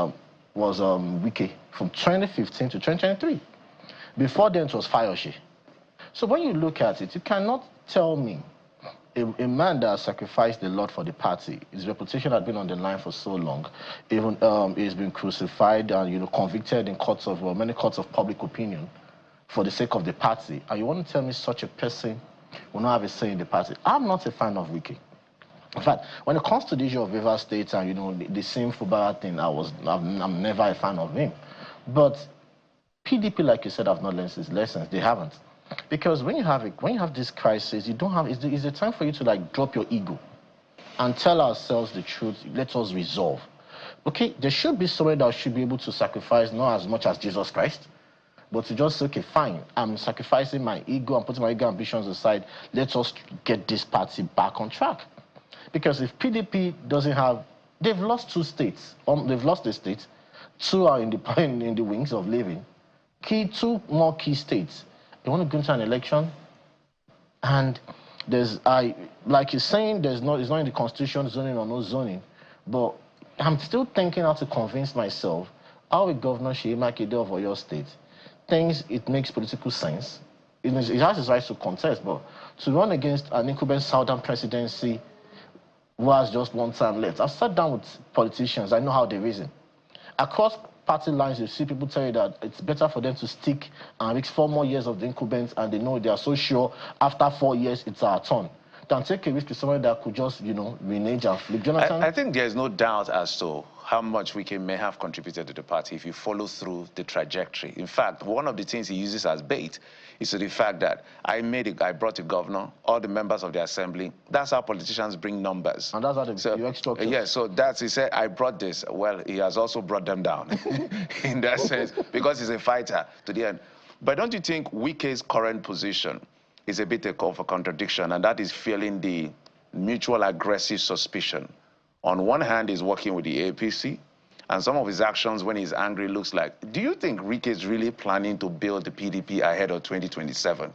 Wike from 2015 to 2023. Before then, it was Fayoshe. So when you look at it, you cannot tell me a man that sacrificed a lot for the party, his reputation had been on the line for so long, even he's been crucified and convicted in many courts of public opinion for the sake of the party. And you want to tell me such a person will not have a say in the party? I'm not a fan of Wike. In fact, when it comes to the issue of River State and the sinful bad thing, I'm never a fan of him. But PDP, like you said, have not learned its lessons. They haven't. Because when you have this crisis, you don't have. It's a time for you to drop your ego and tell ourselves the truth. Let us resolve. Okay, there should be someone that should be able to sacrifice not as much as Jesus Christ, but to just say, okay, fine, I'm sacrificing my ego, I'm putting my ego ambitions aside. Let us get this party back on track. Because if PDP doesn't have, they've lost 2 states. They've lost a state. 2 are in the wings of living. 2 more key states. They want to go into an election, and like you're saying, it's not in the constitution, zoning or no zoning. But I'm still thinking how to convince myself how a governor, Seyi Makinde of Oyo State, thinks it makes political sense. It has its right to contest, but to run against an incumbent southern presidency who has just one term left. I've sat down with politicians. I know how they reason. Across party lines, you see people tell you that it's better for them to stick and reach 4 more years of the incumbents, and they know they are so sure after 4 years it's our turn, than take a risk to someone that could just, renege and flip. Jonathan? I think there's no doubt as to how much Wike may have contributed to the party if you follow through the trajectory. In fact, one of the things he uses as bait is to the fact that I brought a governor, all the members of the assembly. That's how politicians bring numbers. And that's how the UX structure. Yeah, so he said, I brought this. Well, he has also brought them down in that sense, because he's a fighter to the end. But don't you think Wike's current position is a bit of a contradiction, and that is feeling the mutual aggressive suspicion? On one hand, he's working with the APC, and some of his actions when he's angry looks like, do you think Wike is really planning to build the PDP ahead of 2027?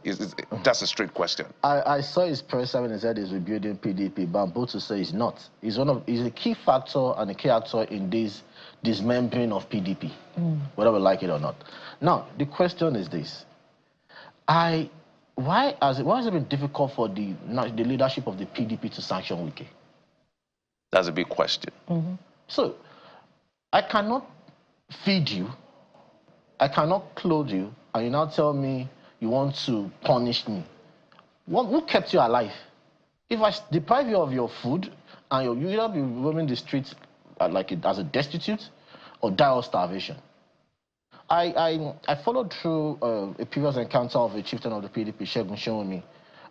That's a straight question. I saw his press when he said he's rebuilding PDP, but I'm bold to say he's not. He's a key factor and a key actor in this dismembering of PDP, whether we like it or not. Now, the question is this. Why has it been difficult for the leadership of the PDP to sanction Wike? That's a big question. So, I cannot feed you, I cannot clothe you, and you now tell me you want to punish me. Who kept you alive? If I deprive you of your food, and you either be roaming the streets as a destitute, or die of starvation. I followed through a previous encounter of a chieftain of the PDP, Segun Shewumi,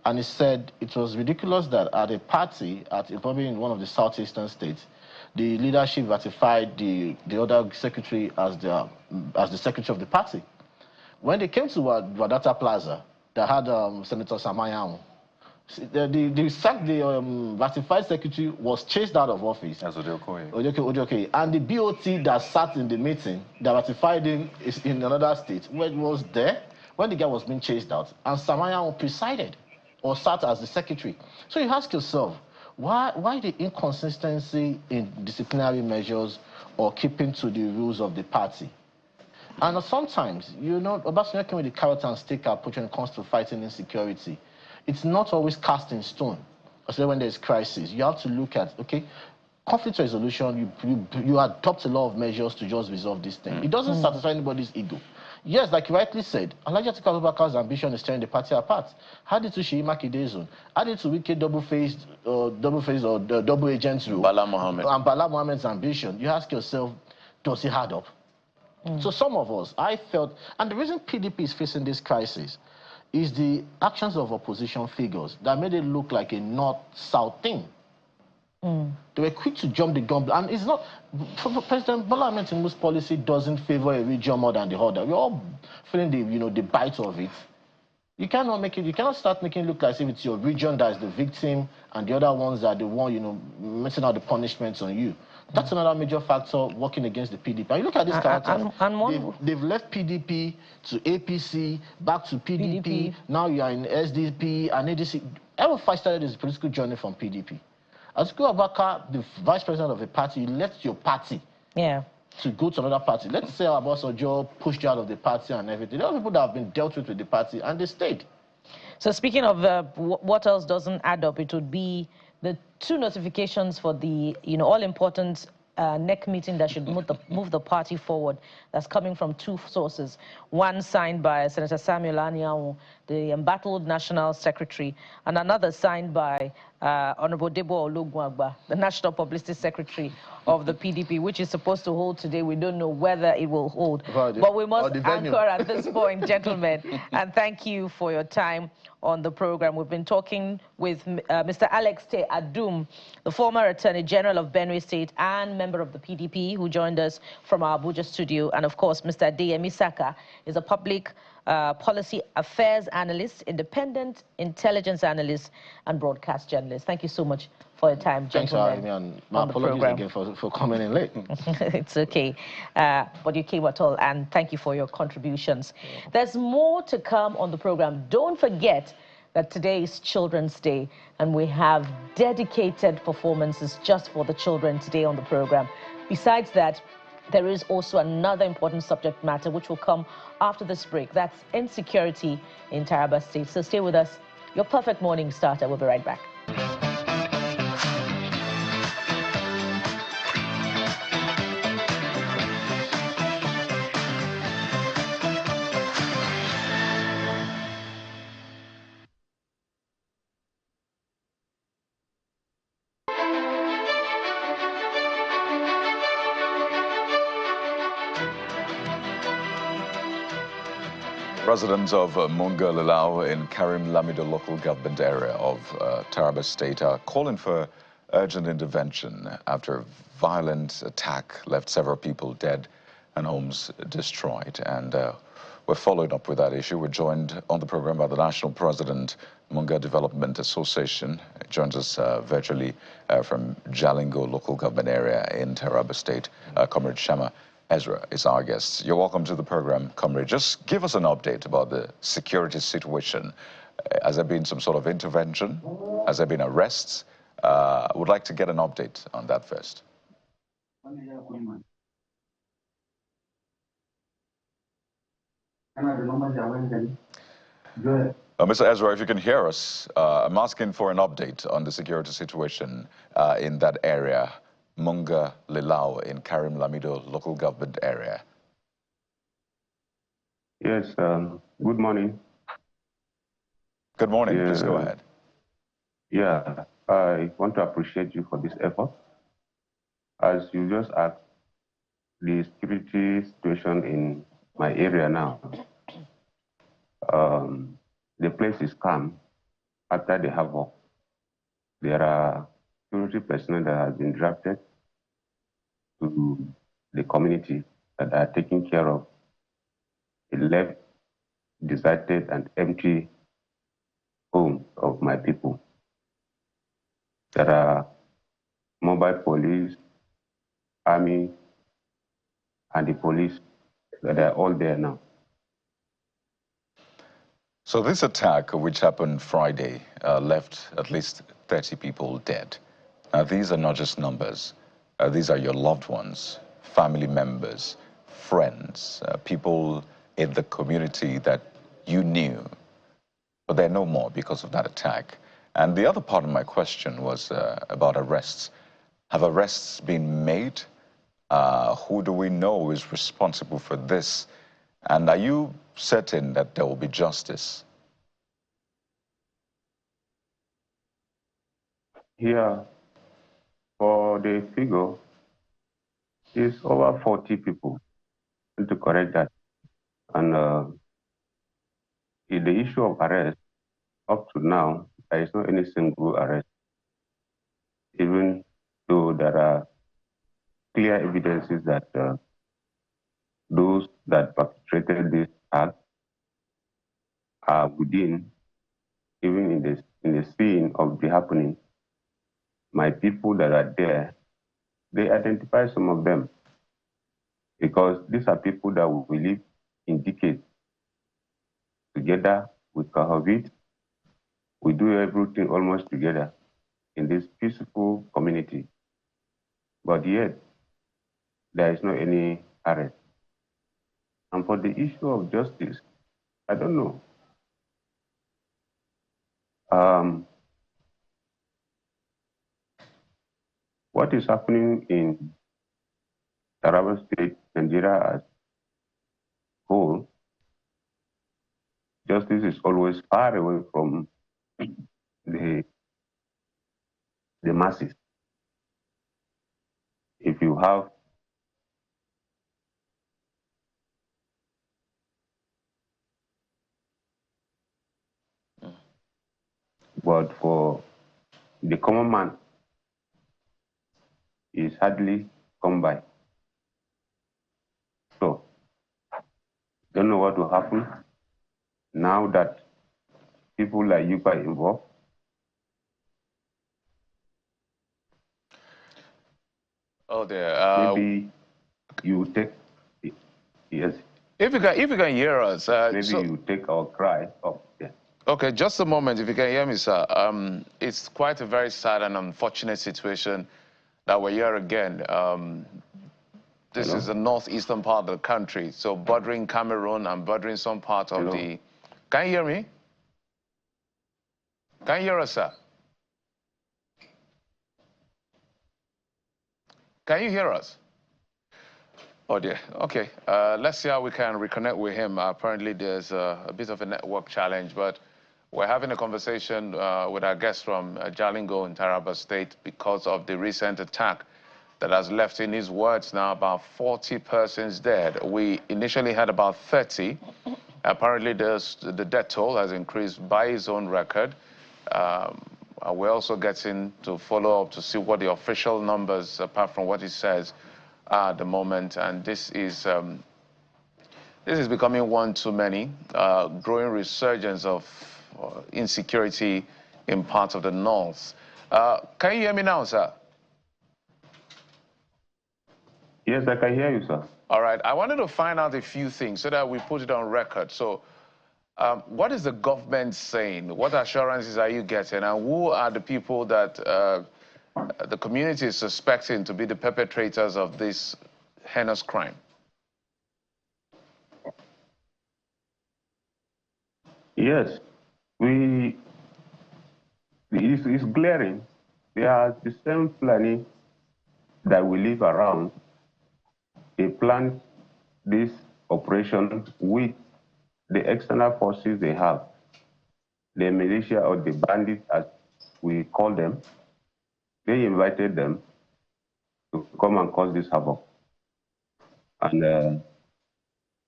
and he said it was ridiculous that at a party, probably in one of the southeastern states, the leadership ratified the other secretary as the secretary of the party. When they came to Wadata Plaza, they had Senator Samayamu. The ratified secretary was chased out of office. That's Ojoke. And the BOT that sat in the meeting that ratified him is in another state, where it was there when the guy was being chased out, and Samayamu presided or sat as the secretary. So you ask yourself, why the inconsistency in disciplinary measures or keeping to the rules of the party? And sometimes, Obasanjo came with the carrot and stick approach when it comes to fighting insecurity. It's not always cast in stone, especially when there's crisis. You have to look at, conflict resolution, you adopt a lot of measures to just resolve this thing. It doesn't satisfy anybody's ego. Yes, like you rightly said, Alhaji Atiku Abubakar's ambition is tearing the party apart. Add it to Sheyi Makide's zone. Add it to Wike double-faced or double agent's rule. Bala Mohammed. And Bala Mohammed's ambition. You ask yourself, does it add up? So some of us, I felt, and the reason PDP is facing this crisis is the actions of opposition figures that made it look like a north-south thing. They were quick to jump the gun, and it's not. President Bola Ahmed Tinubu's policy doesn't favor a region more than the other. We're all feeling the bite of it. You cannot start making it look like if it's your region that is the victim, and the other ones are the one, messing out the punishments on you. That's another major factor working against the PDP. And you look at these characters, they've left PDP to APC, back to PDP. Now you are in SDP and ADC. El-Rufai started his political journey from PDP. Atiku Abubakar, the vice president of a party, you left your party to go to another party. Let's say Obasanjo pushed you out of the party and everything. There are people that have been dealt with the party, and they stayed. So speaking of what else doesn't add up, it would be the 2 notifications for the all-important NEC meeting that should move the party forward. That's coming from 2 sources. One signed by Senator Samuel Anyanwu, the embattled National Secretary, and another signed by Honorable Debo Ologunagba, the National Publicity Secretary of the PDP, which is supposed to hold today. We don't know whether it will hold. But we must anchor at this point, gentlemen. And thank you for your time on the program. We've been talking with Mr. Alex Te Adum, the former Attorney General of Benue State and member of the PDP, who joined us from our Abuja studio. And of course, Mr. Adeyemi Saka is a public policy affairs analyst, independent intelligence analyst, and broadcast journalist. Thank you so much for your time, gentlemen. Thanks for having me on. My apologies again for coming in late. It's okay, but you came at all, and thank you for your contributions. There's more to come on the program. Don't forget that today is Children's Day, and we have dedicated performances just for the children today on the program. Besides that, there is also another important subject matter which will come after this break. That's insecurity in Taraba State. So stay with us. Your perfect morning starter. We'll be right back. residents of Munga Lilau in Karim Lamido local government area of Taraba State are calling for urgent intervention after a violent attack left several people dead and homes destroyed. And we're following up with that issue. We're joined on the program by the National President, Munga Development Association. He joins us virtually from Jalingo local government area in Taraba State. Comrade Shama Ezra is our guest. You're welcome to the program, Comrade. Just give us an update about the security situation. Has there been some sort of intervention? Has there been arrests? Would like to get an update on that first. Mr. Ezra, if you can hear us, I'm asking for an update on the security situation in that area, Munga Lilau in Karim Lamido local government area. Yes, good morning. Good morning, please go ahead. Yeah, I want to appreciate you for this effort. As you just asked, the security situation in my area now, the place is calm after the havoc. There are security personnel that have been drafted to the community that are taking care of the left, deserted, and empty homes of my people. There are mobile police, army, and the police that are all there now. So this attack, which happened Friday, left at least 30 people dead. Now, these are not just numbers. These are your loved ones, family members, friends, people in the community that you knew. But they're no more because of that attack. And the other part of my question was about arrests. Have arrests been made? Who do we know is responsible for this? And are you certain that there will be justice? Here, for the figure, is over 40 people. To correct that. And in the issue of arrest, up to now, there is not any single arrest. Even though there are clear evidences that those that perpetrated this act are within, even in the scene of the happening. My people that are there, they identify some of them because these are people that we live in decades together. We cohabit, we do everything almost together in this peaceful community. But yet, there is not any arrest. And for the issue of justice, I don't know. What is happening in Taraba State, Nigeria as whole, justice is always far away from the masses. If you have but for the common man, is hardly come by. So, don't know what will happen now that people like you are involved. Oh, there. Maybe you take, yes. If you can hear us, maybe you take our cry up. Yeah. Okay, just a moment. If you can hear me, sir. It's quite a very sad and unfortunate situation that we're here again. This is the northeastern part of the country, so bordering Cameroon and bordering some part of the... Can you hear me? Can you hear us, sir? Can you hear us? Oh dear, okay. Let's see how we can reconnect with him. Apparently there's a bit of a network challenge, but we're having a conversation with our guest from Jalingo in Taraba State because of the recent attack that has left, in his words now, about 40 persons dead. We initially had about 30, Apparently, the death toll has increased by his own record. We're also getting to follow up to see what the official numbers, apart from what he says, are at the moment. And this is becoming one too many. Growing resurgence of insecurity in parts of the north. Can you hear me now, sir? Yes, I can hear you, sir. All right. I wanted to find out a few things so that we put it on record. So, what is the government saying? What assurances are you getting? And who are the people that the community is suspecting to be the perpetrators of this heinous crime? Yes, it's glaring. They are the same planning that we live around. They plan this operation with the external forces they have, the militia or the bandits, as we call them. They invited them to come and cause this havoc. And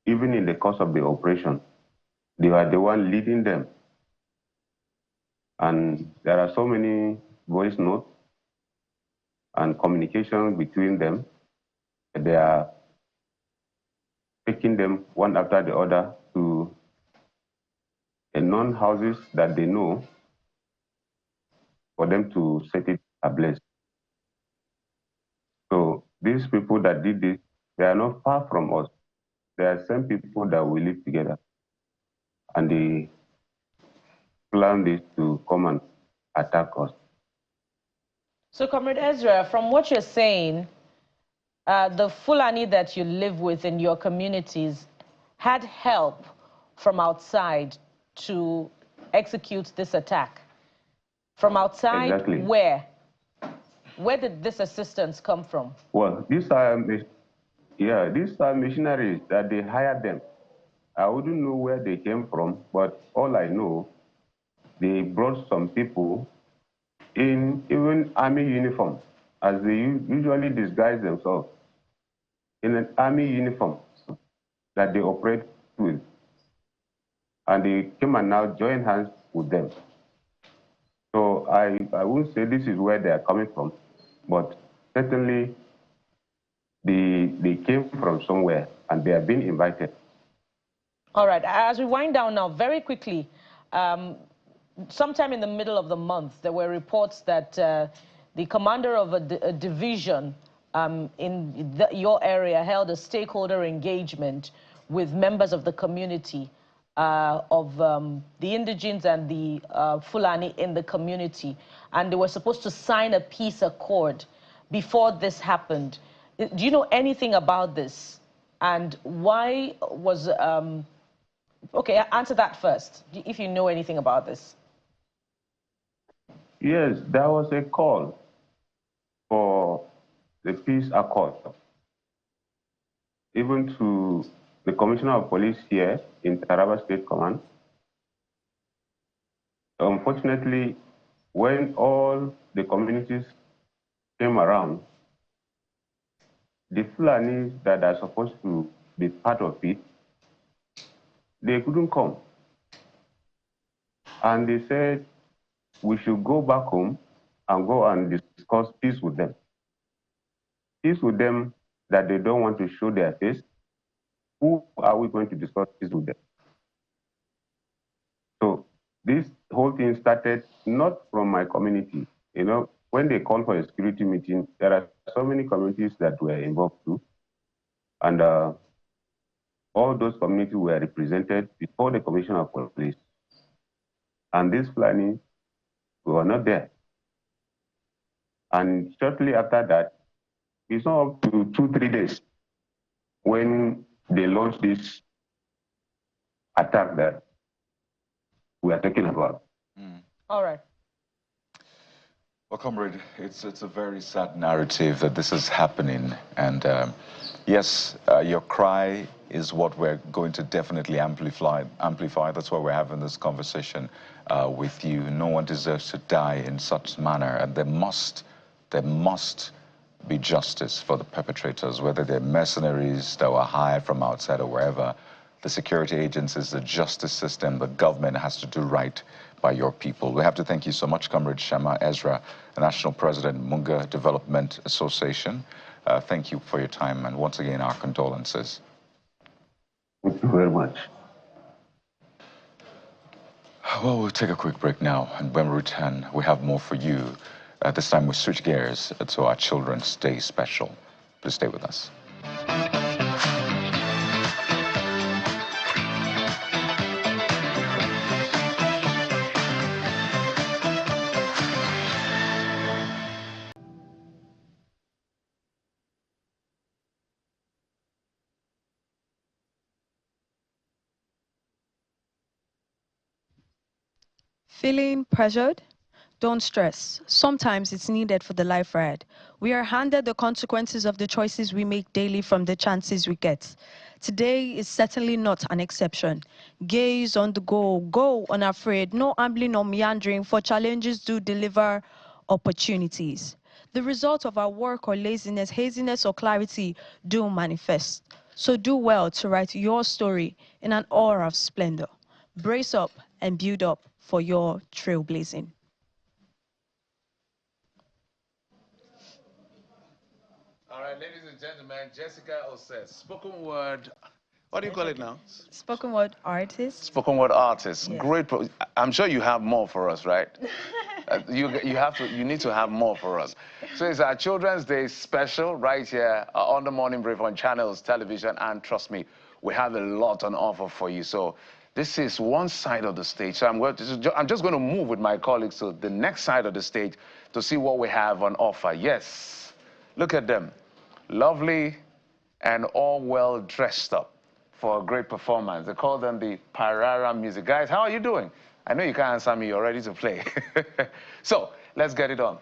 even in the course of the operation, they were the one leading them. And there are so many voice notes and communication between them. They are taking them one after the other to non-houses that they know for them to set it ablaze. So these people that did this, they are not far from us. They are some people that we live together. And they plan this to come and attack us. So, Comrade Ezra, from what you're saying, the Fulani that you live with in your communities had help from outside to execute this attack. From outside, exactly. Where? Where did this assistance come from? Well, these are missionaries that they hired them. I wouldn't know where they came from, but all I know, they brought some people in even army uniform, as they usually disguise themselves, in an army uniform that they operate with. And they came and now join hands with them. So I won't say this is where they are coming from, but certainly they came from somewhere and they are being invited. All right, as we wind down now, very quickly, sometime in the middle of the month, there were reports that the commander of a division in your area held a stakeholder engagement with members of the community, of the indigents and the Fulani in the community. And they were supposed to sign a peace accord before this happened. Do you know anything about this? And why was... Okay, answer that first, if you know anything about this. Yes, there was a call for the peace accord, even to the Commissioner of Police here in Taraba State Command. Unfortunately, when all the communities came around, the Fulanis that are supposed to be part of it, they couldn't come. And they said we should go back home and go and discuss peace with them. Peace with them that they don't want to show their face. Who are we going to discuss peace with them? So this whole thing started not from my community. You know, when they call for a security meeting, there are so many communities that were involved too. And all those communities were represented before the Commissioner of Police. And these planning were not there. And shortly after that, it's not up to 2-3 days when they launched this attack that we are talking about. All right. Well, comrade, it's a very sad narrative that this is happening. And yes, your cry is what we're going to definitely amplify. That's why we're having this conversation with you. No one deserves to die in such manner. And there must be justice for the perpetrators, whether they're mercenaries that were hired from outside or wherever. the security agencies, the justice system, the government has to do right by your people. We have to thank you so much, Comrade Shama Ezra, the National President, Munga Development Association. Thank you for your time, and once again, our condolences. Thank you very much. Well, we'll take a quick break now, and when we return, we have more for you. This time we switch gears to our Children's Day special. Please stay with us. Feeling pressured? Don't stress. Sometimes it's needed for the life ride. We are handed the consequences of the choices we make daily from the chances we get. Today is certainly not an exception. Gaze on the goal, go unafraid, no ambling or meandering, for challenges do deliver opportunities. The result of our work or laziness, haziness or clarity do manifest. So do well to write your story in an aura of splendor. Brace up and build up for your trailblazing. All right, ladies and gentlemen, Jessica Osset, spoken word. What do you call it now? Spoken word artist. Spoken word artist. Yes. Great. I'm sure you have more for us, right? You need to have more for us. So it's our Children's Day special right here on the Morning Brief on Channels Television, and trust me, we have a lot on offer for you. So this is one side of the stage. So I'm just going to move with my colleagues to the next side of the stage to see what we have on offer. Yes, look at them, lovely and all well dressed up for a great performance. They call them the Parara Music. Guys, how are you doing? I know you can't answer me. You're ready to play. So let's get it on.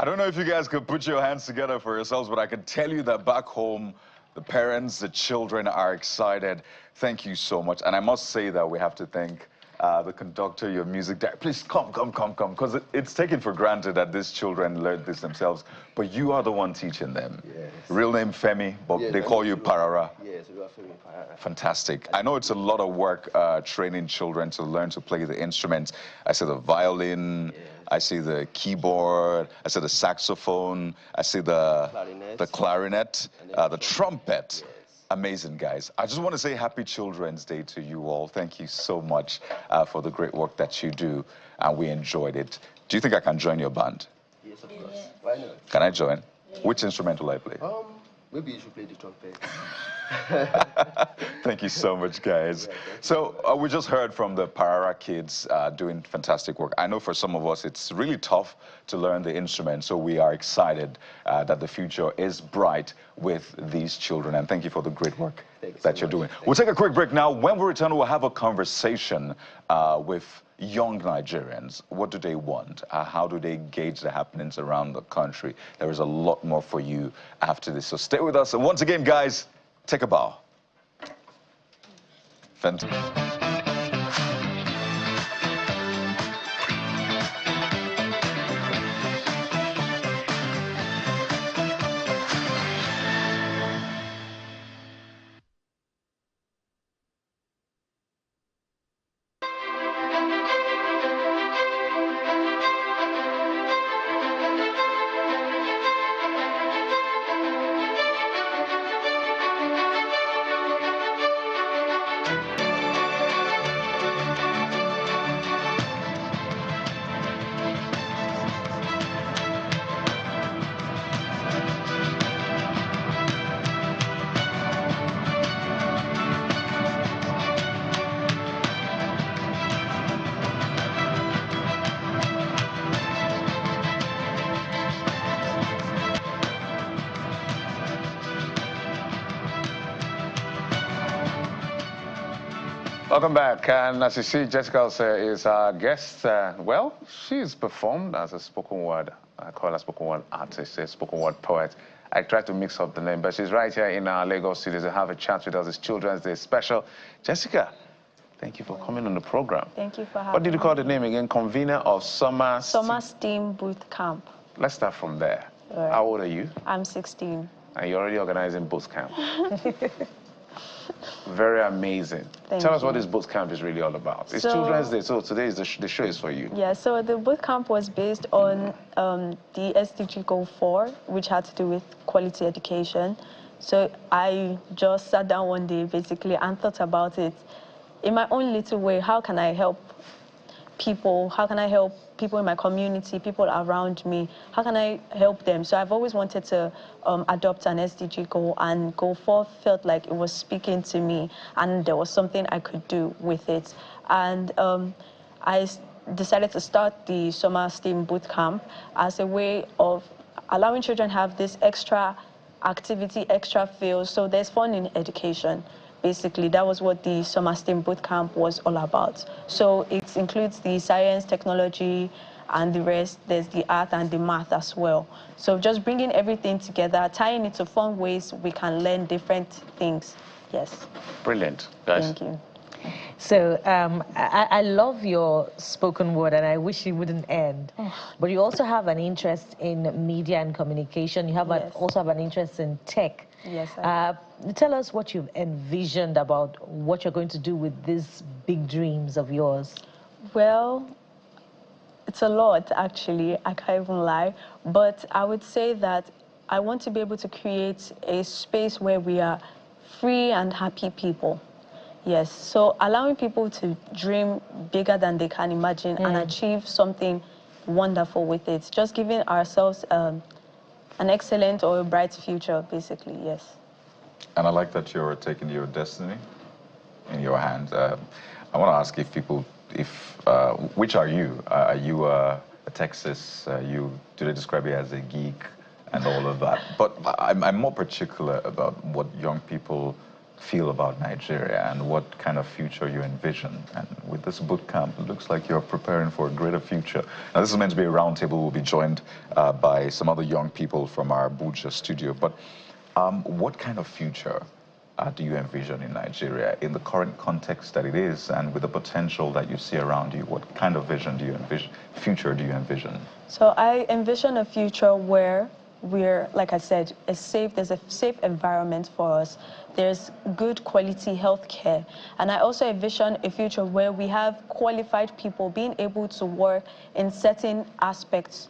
I don't know if you guys could put your hands together for yourselves, but I can tell you that back home, the parents, the children are excited. Thank you so much. And I must say that we have to thank the conductor, your music director. Please come, because it's taken for granted that these children learned this themselves. But you are the one teaching them. Yes. Real name Femi, but yes, they call you Parara. Yes, we are Femi Parara. Fantastic. I know it's a lot of work training children to learn to play the instruments. I see the violin, yes. I see the keyboard, I see the saxophone, I see the clarinet, the trumpet. Yes. Amazing, guys. I just want to say Happy Children's Day to you all. Thank you so much for the great work that you do, and we enjoyed it. Do you think I can join your band? Yes, of course. Why not? Can I join? Yeah. Which instrument will I play? Maybe you should play the trumpet. Thank you so much, guys. So we just heard from the Parara kids doing fantastic work. I know for some of us it's really tough to learn the instrument, so we are excited that the future is bright with these children. And thank you for the great work that you're doing. We'll take a quick break now. When we return, we'll have a conversation with young Nigerians. What do they want? How do they gauge the happenings around the country? There is a lot more for you after this, so stay with us. And once again, guys, take a bow. Fantastic. Welcome back, and as you see, Jessica is our guest. Well, she's performed as a spoken word, I call her spoken word artist, a spoken word poet. I tried to mix up the name, but she's right here in our Lagos studios to have a chat with us. It's Children's Day special. Jessica, thank you for coming on the program. Thank you for having me. What did you call the name again? Convener of Summer STEAM Boot Camp. Let's start from there. Right. How old are you? I'm 16. And you're already organizing boot camp. Very amazing. Tell us what this boot camp is really all about. It's Children's Day, so today is the show is for you. Yeah, so the boot camp was based on the SDG Goal 4, which had to do with quality education. So I just sat down one day, basically, and thought about it. In my own little way, how can I help people? How can I help people in my community, people around me? How can I help them? So I've always wanted to adopt an SDG goal, and Goal 4 felt like it was speaking to me, and there was something I could do with it. And I decided to start the Summer STEAM Boot Camp as a way of allowing children have this extra activity, extra feel, so there's fun in education. Basically, that was what the Summer STEAM Boot Camp was all about. So it includes the science, technology, and the rest. There's the art and the math as well. So just bringing everything together, tying it to fun ways we can learn different things. Yes. Brilliant, guys. Thank you. So I love your spoken word, and I wish it wouldn't end. But you also have an interest in media and communication. You have also have an interest in tech. Yes. Tell us what you've envisioned about what you're going to do with these big dreams of yours. Well, it's a lot, actually. I can't even lie. But I would say that I want to be able to create a space where we are free and happy people. Yes, so allowing people to dream bigger than they can imagine and achieve something wonderful with it. Just giving ourselves an excellent or a bright future, basically, yes. And I like that you're taking your destiny in your hands. I want to ask if people, which are you? Are you a Texas? Do they describe you as a geek and all of that? But I'm more particular about what young people feel about Nigeria and what kind of future you envision. And with this boot camp, it looks like you're preparing for a greater future. Now, this is meant to be a roundtable. We'll be joined by some other young people from our Abuja studio. But what kind of future do you envision in Nigeria in the current context that it is and with the potential that you see around you? What kind of vision do you envision, future do you envision? So I envision a future where we're, like I said, there's a safe environment for us. There's good quality health care. And I also envision a future where we have qualified people being able to work in certain aspects,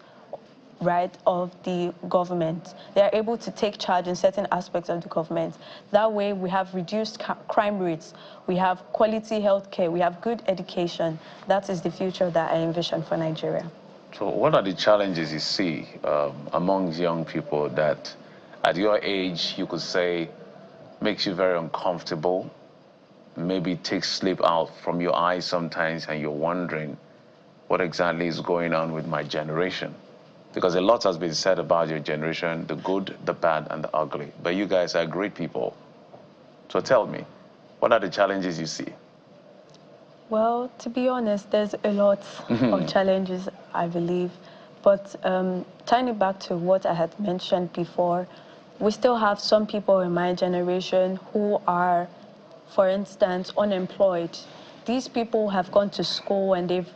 right, of the government. They are able to take charge in certain aspects of the government. That way we have reduced crime rates, we have quality health care, we have good education. That is the future that I envision for Nigeria. So what are the challenges you see among young people that at your age you could say makes you very uncomfortable, maybe takes sleep out from your eyes sometimes and you're wondering what exactly is going on with my generation? Because a lot has been said about your generation, the good, the bad, and the ugly. But you guys are great people. So tell me, what are the challenges you see? Well, to be honest, there's a lot of challenges, I believe. But tying it back to what I had mentioned before, we still have some people in my generation who are, for instance, unemployed. These people have gone to school and they've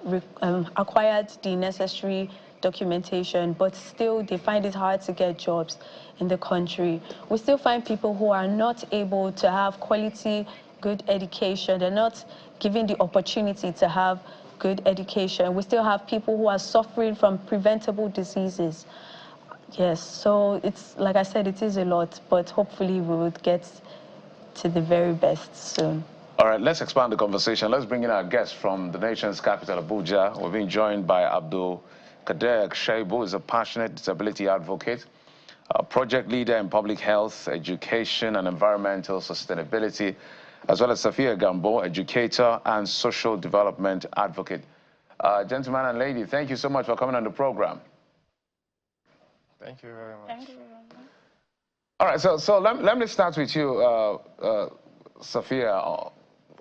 acquired the necessary documentation, but still they find it hard to get jobs in the country. We still find people who are not able to have quality, good education. They're not given the opportunity to have good education. We still have people who are suffering from preventable diseases. Yes, so it's, like I said, it is a lot, but hopefully we would get to the very best soon. All right, let's expand the conversation. Let's bring in our guest from the nation's capital, Abuja. We're being joined by Abdul Kader Shaibu, who is a passionate disability advocate, a project leader in public health, education, and environmental sustainability, as well as Safia Gambo, educator and social development advocate. Gentlemen and lady, thank you so much for coming on the program. Thank you very much. Thank you very much. All right, so let me start with you, Safia,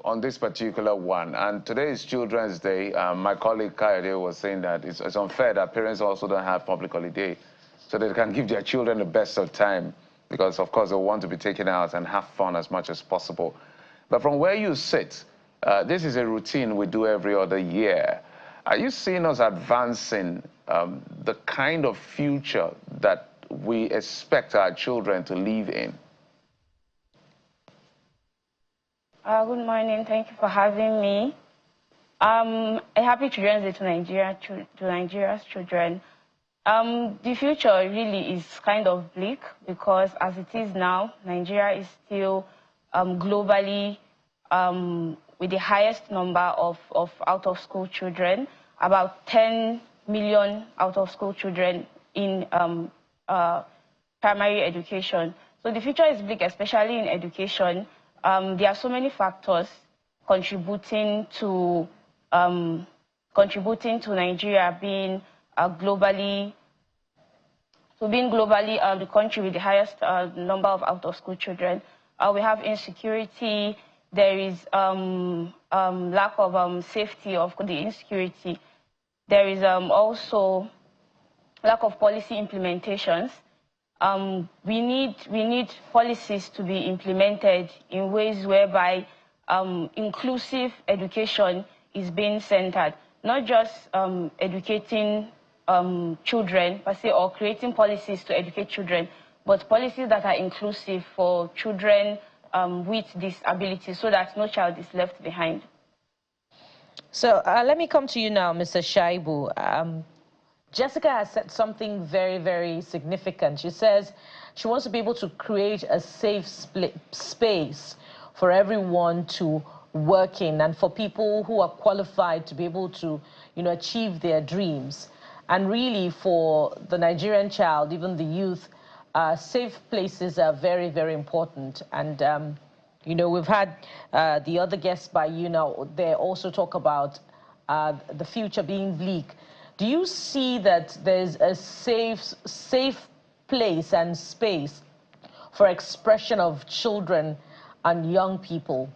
on this particular one. And today is Children's Day. My colleague Kayode was saying that it's unfair that parents also don't have public holiday so they can give their children the best of time because, of course, they want to be taken out and have fun as much as possible. But from where you sit, this is a routine we do every other year. Are you seeing us advancing the kind of future that we expect our children to live in? Good morning. Thank you for having me. A happy Children's Day to Nigeria's children. The future really is kind of bleak because as it is now, Nigeria is still globally with the highest number of out-of-school children, about 10 million out-of-school children in primary education. So the future is bleak, especially in education. There are so many factors contributing to Nigeria being globally the country with the highest number of out-of-school children. We have insecurity. There is lack of safety of the insecurity. There is also lack of policy implementations. We need policies to be implemented in ways whereby inclusive education is being centered, not just educating children per se or creating policies to educate children, but policies that are inclusive for children with disabilities so that no child is left behind. So let me come to you now, Mr. Shaibu. Jessica has said something very, very significant. She says she wants to be able to create a safe space for everyone to work in and for people who are qualified to be able to, achieve their dreams. And really for the Nigerian child, even the youth, safe places are very, very important. And, we've had the other guests by you now, they also talk about the future being bleak. Do you see that there's a safe place and space for expression of children and young people,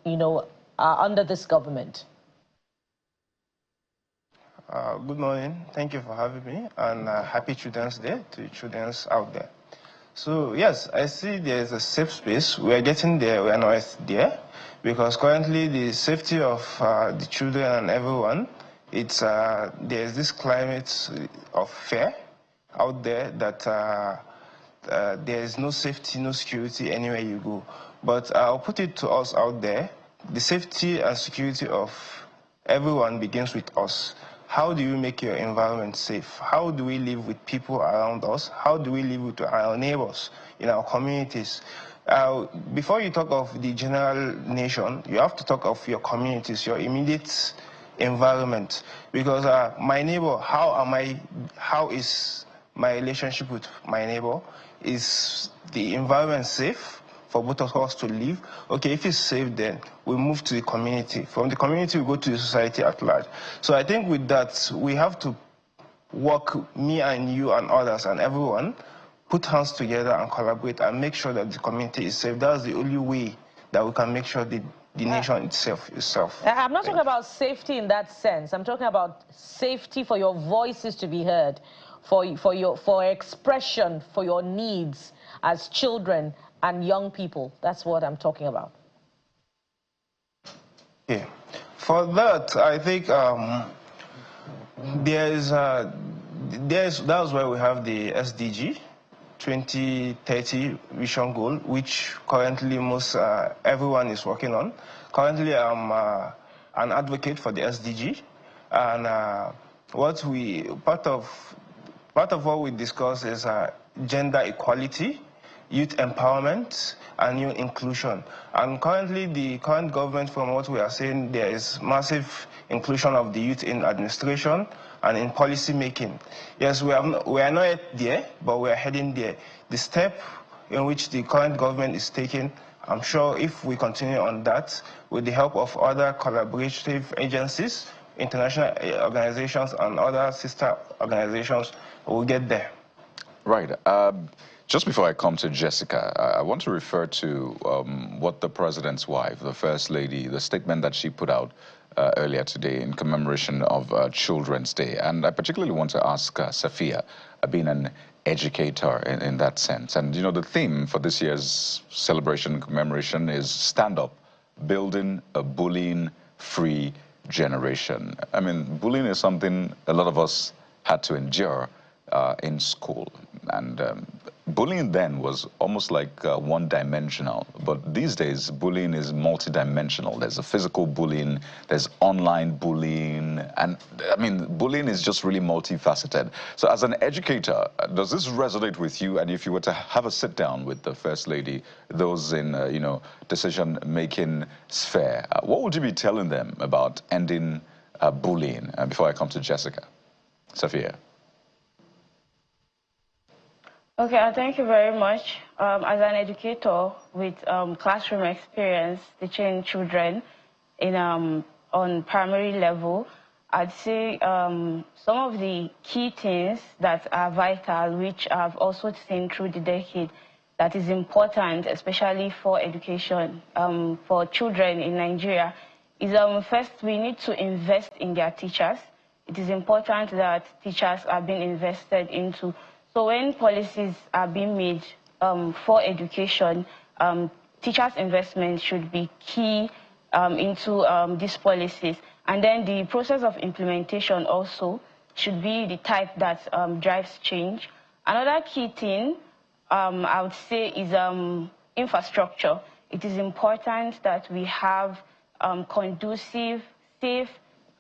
you know, under this government? Good morning. Thank you for having me, and happy Children's Day to children out there. So yes, I see there's a safe space. We are getting there. We are not there, because currently the safety of the children and everyone, it's there's this climate of fear out there that there is no safety, no security anywhere you go. But I'll put it to us out there: the safety and security of everyone begins with us. How do you make your environment safe? How do we live with people around us? How do we live with our neighbors in our communities? Before you talk of the general nation, you have to talk of your communities, your immediate environment. Because my neighbor, how is my relationship with my neighbor? Is the environment safe for both of us to live? Okay, if it's safe, then we move to the community. From the community, we go to the society at large. So I think with that, we have to work, me and you and others and everyone, put hands together and collaborate and make sure that the community is safe. That's the only way that we can make sure the nation itself is safe. I'm not talking about safety in that sense. I'm talking about safety for your voices to be heard, for expression, for your needs as children and young people. That's what I'm talking about. Yeah. For that, I think that's why we have the SDG 2030 vision goal, which currently everyone is working on. Currently, I'm an advocate for the SDG, and part of what we discuss is gender equality, youth empowerment, and youth inclusion. And currently, the current government, from what we are saying, there is massive inclusion of the youth in administration and in policy making. Yes, we are not yet there, but we are heading there. The step in which the current government is taking, I'm sure if we continue on that, with the help of other collaborative agencies, international organizations, and other sister organizations, we'll get there. Right. Just before I come to Jessica, I want to refer to what the president's wife, the First Lady, the statement that she put out earlier today in commemoration of Children's Day. And I particularly want to ask Safia, being an educator in that sense. And, you know, the theme for this year's celebration and commemoration is Stand Up, Building a Bullying-Free Generation. I mean, bullying is something a lot of us had to endure in school. And bullying then was almost like one-dimensional, but these days bullying is multidimensional. There's a physical bullying, there's online bullying, and I mean, bullying is just really multifaceted. So as an educator, does this resonate with you? And if you were to have a sit down with the First Lady, those in, you know, decision-making sphere, what would you be telling them about ending bullying? Before I come to Jessica. Safia. Okay, thank you very much. As an educator with classroom experience teaching children in on primary level, I'd say some of the key things that are vital, which I've also seen through the decade, that is important, especially for education for children in Nigeria, is first, we need to invest in their teachers. It is important that teachers are being invested into. So when policies are being made for education, teachers' investment should be key into these policies. And then the process of implementation also should be the type that drives change. Another key thing I would say is infrastructure. It is important that we have conducive, safe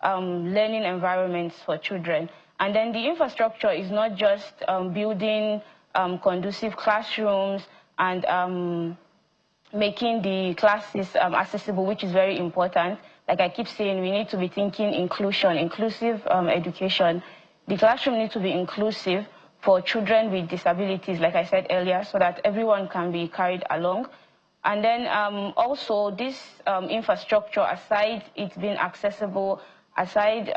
learning environments for children. And then the infrastructure is not just building conducive classrooms and making the classes accessible, which is very important. Like I keep saying, we need to be thinking inclusion, inclusive education. The classroom needs to be inclusive for children with disabilities, like I said earlier, so that everyone can be carried along. And then also this infrastructure, aside it being accessible, aside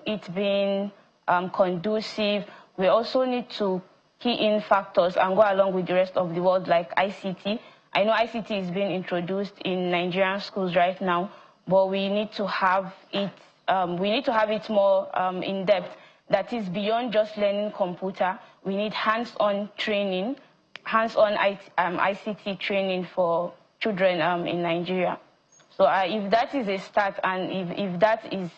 it being conducive, we also need to key in factors and go along with the rest of the world like ICT I know ICT is being introduced in Nigerian schools right now, but we need to have it. We need to have it more in depth. That is beyond just learning computer. We need hands-on training, hands-on ICT training for children in Nigeria. So if that is a start, and if that is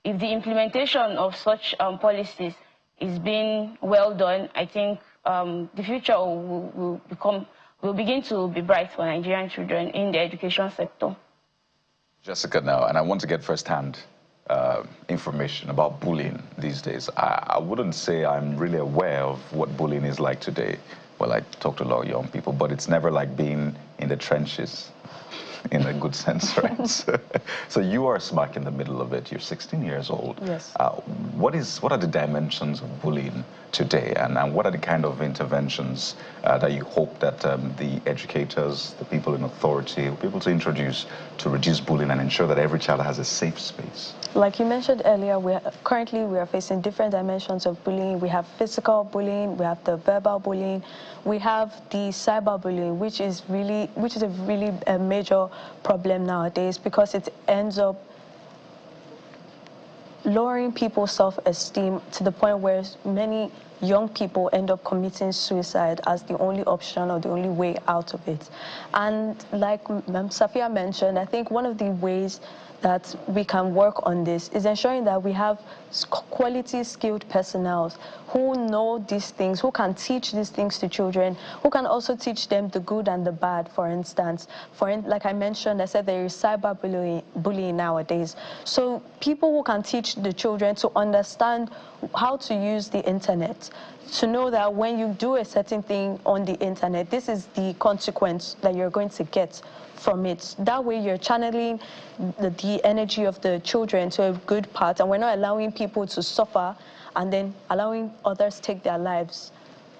if the implementation of such policies is being well done, I think the future will begin to be bright for Nigerian children in the education sector. Jessica, now, and I want to get first-hand information about bullying these days. I wouldn't say I'm really aware of what bullying is like today. Well, I talk to a lot of young people, but it's never like being in the trenches, in a good sense, right? So you are smack in the middle of it. You're 16 years old. Yes. What are the dimensions of bullying today, and what are the kind of interventions that you hope that the educators, the people in authority, will be able to introduce to reduce bullying and ensure that every child has a safe space? Like you mentioned earlier, currently we are facing different dimensions of bullying. We have physical bullying, we have the verbal bullying, we have the cyber bullying, which is a really major problem nowadays, because it ends up lowering people's self-esteem to the point where many young people end up committing suicide as the only option or the only way out of it. And like Safia mentioned, I think one of the ways that we can work on this is ensuring that we have quality skilled personnel who know these things, who can teach these things to children, who can also teach them the good and the bad. For instance, like I mentioned, I said there is cyberbullying nowadays. So people who can teach the children to understand how to use the internet, to know that when you do a certain thing on the internet, this is the consequence that you're going to get from it. That way you're channeling the energy of the children to a good part, and we're not allowing people to suffer and then allowing others take their lives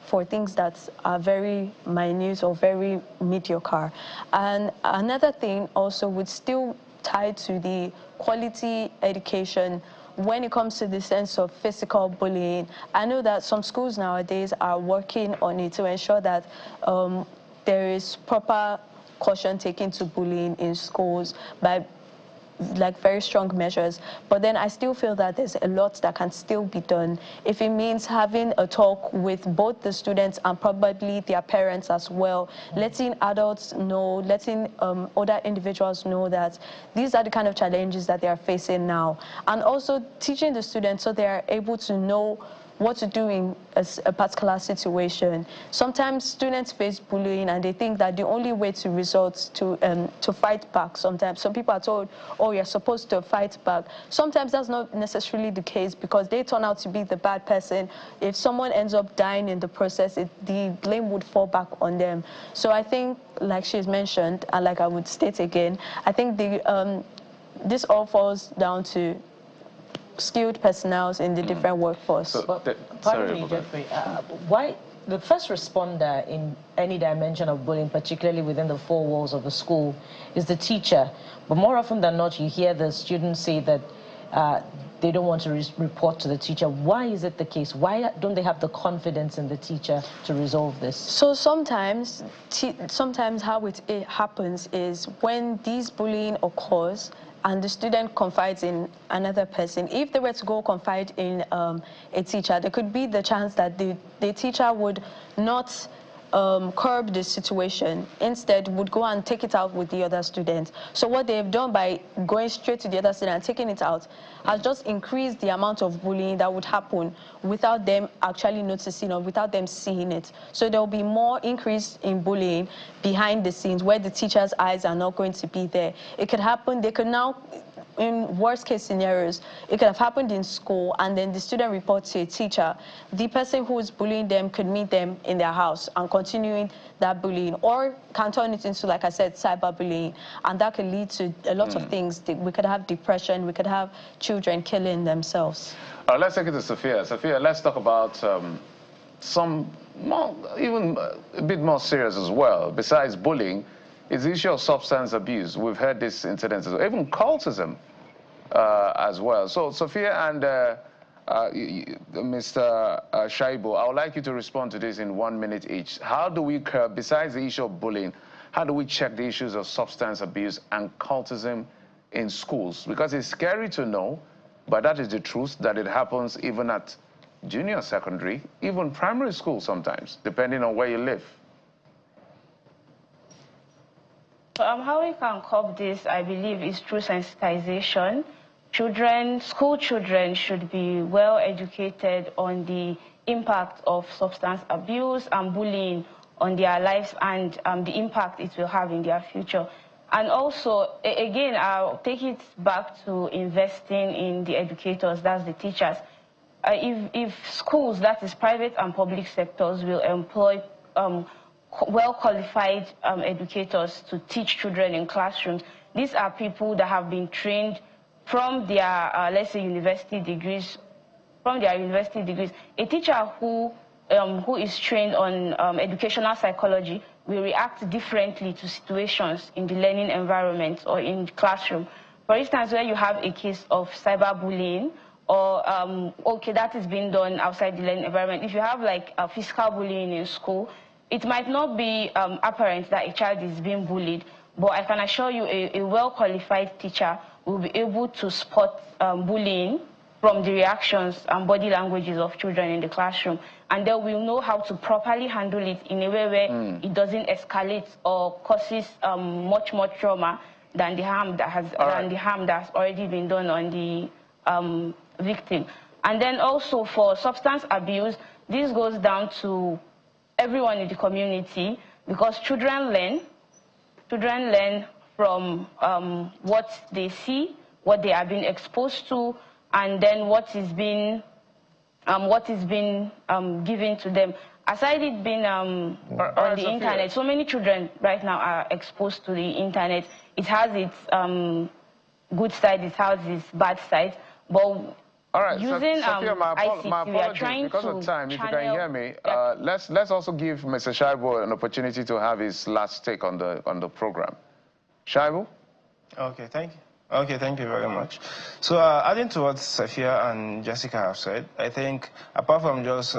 for things that are very minute or very mediocre. And another thing also would still tie to the quality education when it comes to the sense of physical bullying. I know that some schools nowadays are working on it to ensure that there is proper caution taken to bullying in schools by like very strong measures, but then I still feel that there's a lot that can still be done. If it means having a talk with both the students and probably their parents as well, letting adults know, letting other individuals know that these are the kind of challenges that they are facing now, and also teaching the students so they are able to know what to do in a particular situation. Sometimes students face bullying and they think that the only way to resort to fight back. Sometimes some people are told, oh, you're supposed to fight back. Sometimes that's not necessarily the case, because they turn out to be the bad person. If someone ends up dying in the process, the blame would fall back on them. So I think, like she's mentioned, and like I would state again, I think this all falls down to skilled personnel in the different workforce. So, pardon me, Jeffrey, why the first responder in any dimension of bullying, particularly within the four walls of a school, is the teacher? But more often than not, you hear the students say that they don't want to report to the teacher. Why is it the case? Why don't they have the confidence in the teacher to resolve this? So sometimes how it happens is when these bullying occurs, and the student confides in another person. If they were to go confide in a teacher, there could be the chance that the teacher would not curb the situation, instead would go and take it out with the other students. So what they've done by going straight to the other student and taking it out has just increased the amount of bullying that would happen without them actually noticing or without them seeing it. So there will be more increase in bullying behind the scenes where the teacher's eyes are not going to be there. It could happen, they could now, in worst case scenarios, it could have happened in school and then the student reports to a teacher. The person who is bullying them could meet them in their house and continuing that bullying, or can turn it into, like I said, cyberbullying, and that could lead to a lot of things. We could have depression, we could have children killing themselves. Let's take it to Sophia. Sophia, let's talk about some more, even a bit more serious as well. Besides bullying, it's the issue of substance abuse. We've heard these incidents, even cultism as well. So, Sophia and Mr. Shaibu, I would like you to respond to this in 1 minute each. How do we curb, besides the issue of bullying, how do we check the issues of substance abuse and cultism in schools? Because it's scary to know, but that is the truth, that it happens even at junior secondary, even primary school sometimes, depending on where you live. How we can curb this, I believe, is through sensitization. School children should be well educated on the impact of substance abuse and bullying on their lives and the impact it will have in their future. And also, again, I'll take it back to investing in the educators, that's the teachers. If schools, that is private and public sectors, will employ well-qualified educators to teach children in classrooms, these are people that have been trained from their, let's say, university degrees. A teacher who is trained on educational psychology will react differently to situations in the learning environment or in the classroom. For instance, where you have a case of cyberbullying, or, okay, that is being done outside the learning environment. If you have like physical bullying in school, it might not be apparent that a child is being bullied, but I can assure you a well-qualified teacher will be able to spot bullying from the reactions and body languages of children in the classroom. And they will know how to properly handle it in a way where it doesn't escalate or causes much more trauma than the harm that has already been done on the victim. And then also for substance abuse, this goes down to everyone in the community, because children learn from what they see, what they are being exposed to, and then what is being given to them. Aside it being on the internet, so many children right now are exposed to the internet. It has its good side, it has its bad side, but all right, using Sophia, my ICT, we are trying because to of time, if you can hear me, yeah. let's also give Mr. Shaibu an opportunity to have his last take on the program. Shaibu? Okay, thank you. Okay, thank you very much. So adding to what Sophia and Jessica have said, I think apart from just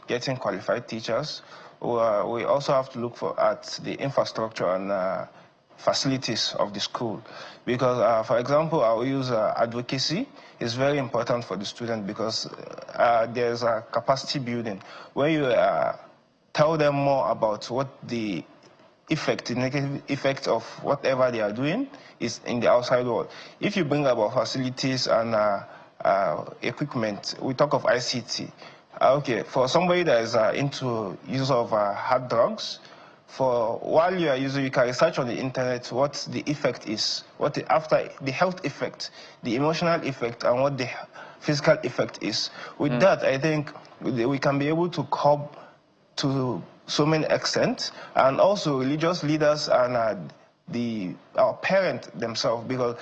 getting qualified teachers, we also have to look at the infrastructure and facilities of the school. Because, for example, I'll use advocacy. Is very important for the student, because there's a capacity building where you tell them more about what the negative effect of whatever they are doing is in the outside world. If you bring about facilities and equipment, we talk of ICT. Okay, for somebody that is into use of hard drugs, while you are using, you can research on the internet what the effect is, after the health effect, the emotional effect, and what the physical effect is. With that, I think we can be able to curb to so many extent, and also religious leaders and our parents themselves, because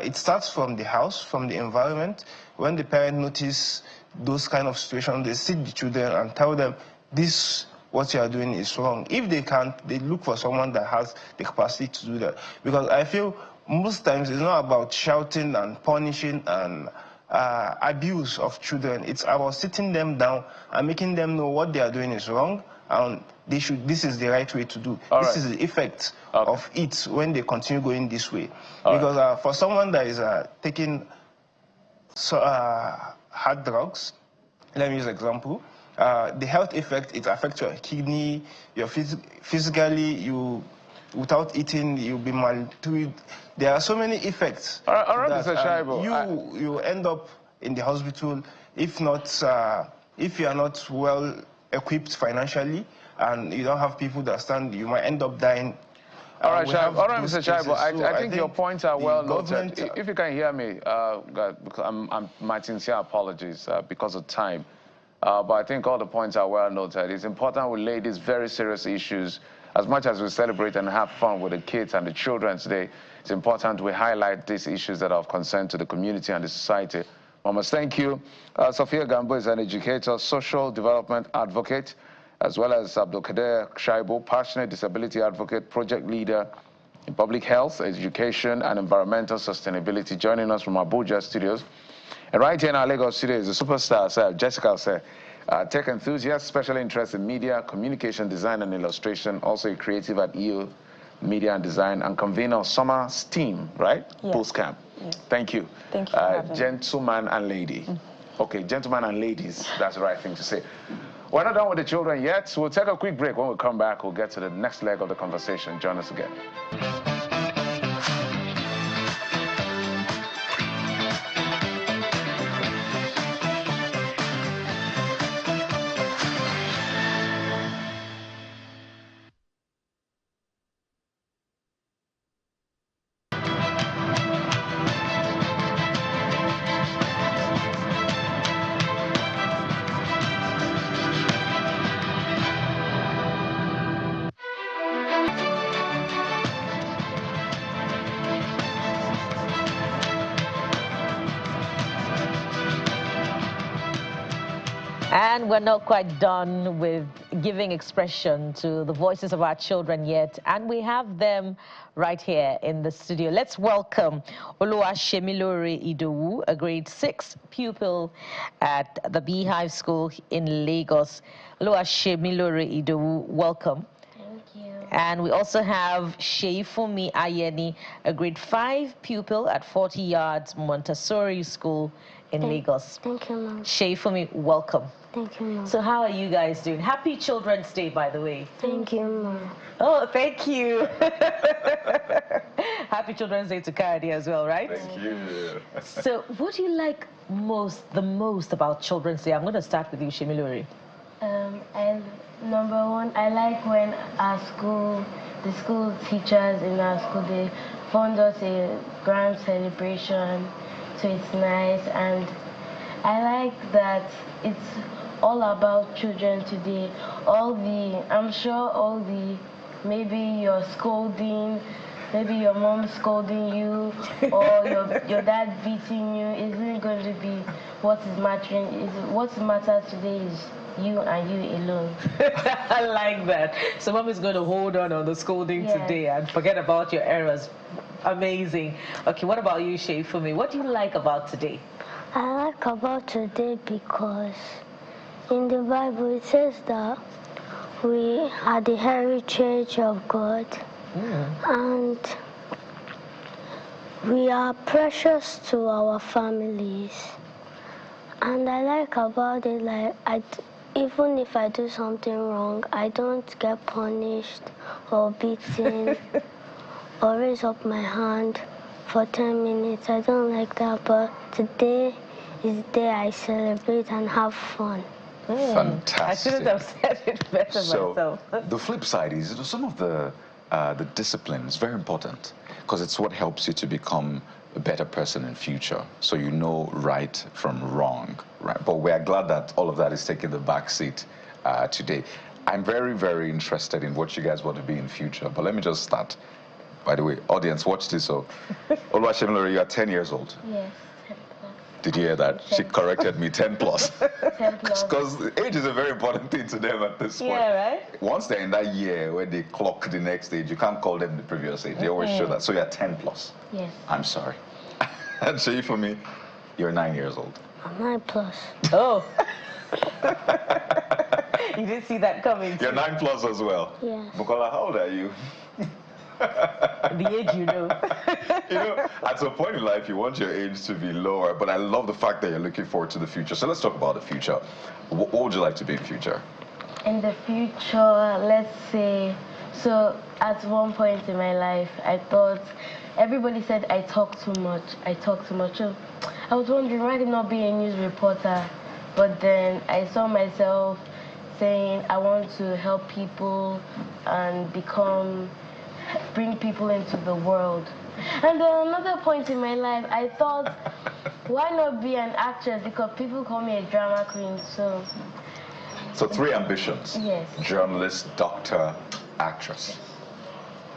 it starts from the house, from the environment. When the parent notice those kind of situations, they sit the children and tell them, what you are doing is wrong. If they can't, they look for someone that has the capacity to do that. Because I feel most times it's not about shouting and punishing and abuse of children. It's about sitting them down and making them know what they are doing is wrong, and this is the right way to do. This is the effect of it when they continue going this way. Because for someone that is taking hard drugs, let me use an example. The health effect, it affects your kidney, your physically, without eating, you'll be malnourished. There are so many effects. All right, Mr. Shaibu. You end up in the hospital if you are not well equipped financially, and you don't have people that stand, you might end up dying. All right, Mr. Shaibu, I think your points are well noted. If you can hear me, my sincere apologies because of time. But I think all the points are well noted. It's important we lay these very serious issues. As much as we celebrate and have fun with the kids and the children today, it's important we highlight these issues that are of concern to the community and the society. I must thank you. Sophia Gambo is an educator, social development advocate, as well as Abdulkader Shaibu, passionate disability advocate, project leader in public health, education, and environmental sustainability, joining us from Abuja studios. And right here in our Lagos studio is a superstar, sir, Jessica, sir. Tech enthusiast, special interest in media, communication, design, and illustration. Also a creative at EU Media and Design, and convener of Summer STEAM, right? Yes. Post camp. Yes. Thank you. Thank you for having me. Gentleman and lady. Okay, gentlemen and ladies. That's the right thing to say. We're not done with the children yet. We'll take a quick break. When we come back, we'll get to the next leg of the conversation. Join us again. And we're not quite done with giving expression to the voices of our children yet. And we have them right here in the studio. Let's welcome Oluwasemilore Idowu, a grade 6 pupil at the Beehive School in Lagos. Oluwasemilore Idowu, welcome. Thank you. And we also have Sheifumi Ayeni, a grade 5 pupil at 40 Yards Montessori School in Lagos. Thank you, Mom. Sheifumi, welcome. Thank you, Mom. So how are you guys doing? Happy Children's Day, by the way. Thank you, Mom. Oh, thank you. Happy Children's Day to Kayode as well, right? Thank you. So what do you like the most about Children's Day? I'm going to start with you, Shemilori. Number one, I like when the school teachers in our school, they fund us a grand celebration. So it's nice, and I like that it's all about children today. I'm sure maybe you're scolding, maybe your mom scolding you, or your dad beating you isn't going to be what is mattering. What matters today is you and you alone. I like that. So mom is going to hold on the scolding today and forget about your errors. Amazing. Okay, what about you, Shay, for me? What do you like about today? I like about today because in the Bible it says that we are the heritage of God and we are precious to our families. And I like about it, like, even if I do something wrong, I don't get punished or beaten or raise up my hand for 10 minutes. I don't like that, but today is the day I celebrate and have fun. Fantastic. I shouldn't have said it better myself. The flip side is some of the disciplines very important because it's what helps you to become a better person in future. So you know right from wrong, right? But we are glad that all of that is taking the back seat today. I'm very, very interested in what you guys want to be in future. But let me just start. By the way, audience, watch this. So, Oluwasemilore, you are 10 years old. Yes, 10 plus. Did you hear that? She corrected me, 10 plus. 10 plus. Because age is a very important thing to them at this point. Yeah, right? Once they're in that year where they clock the next age, you can't call them the previous age. They always show that. So you're 10 plus. Yes. I'm sorry. And so for me, you're 9 years old. I'm 9 plus. Oh. You didn't see that coming. You're 9 plus as well. Yes. Bukola, how old are you? The age you know. You know, at some point in life, you want your age to be lower, but I love the fact that you're looking forward to the future. So let's talk about the future. What would you like to be in future? In the future, let's say, so at one point in my life, I thought, everybody said I talk too much. So I was wondering why did I not be a news reporter? But then I saw myself saying I want to help people and bring people into the world. And then another point in my life, I thought, why not be an actress? Because people call me a drama queen, so... So 3 ambitions. Yes. Journalist, doctor, actress.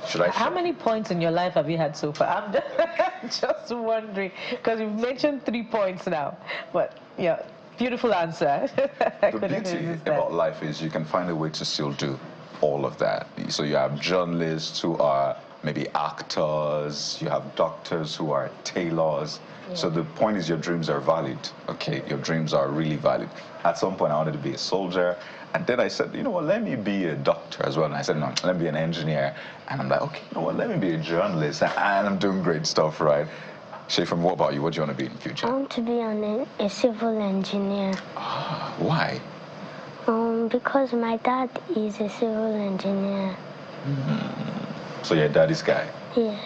Should I How many points in your life have you had so far? I'm just wondering, because you've mentioned 3 points now. But, yeah, beautiful answer. The beauty about life is you can find a way to still do all of that. So you have journalists who are maybe actors, you have doctors who are tailors. So the point is your dreams are valid, okay? Your dreams are really valid. At some point I wanted to be a soldier, and then I said, you know what, let me be a doctor as well. And I said, no, let me be an engineer. And I'm like, okay, you know what, let me be a journalist. And I'm doing great stuff, right? Shafam, what about you? What do you want to be in the future? I want to be a civil engineer. Why? Because my dad is a civil engineer. So you're a daddy's guy? Yes.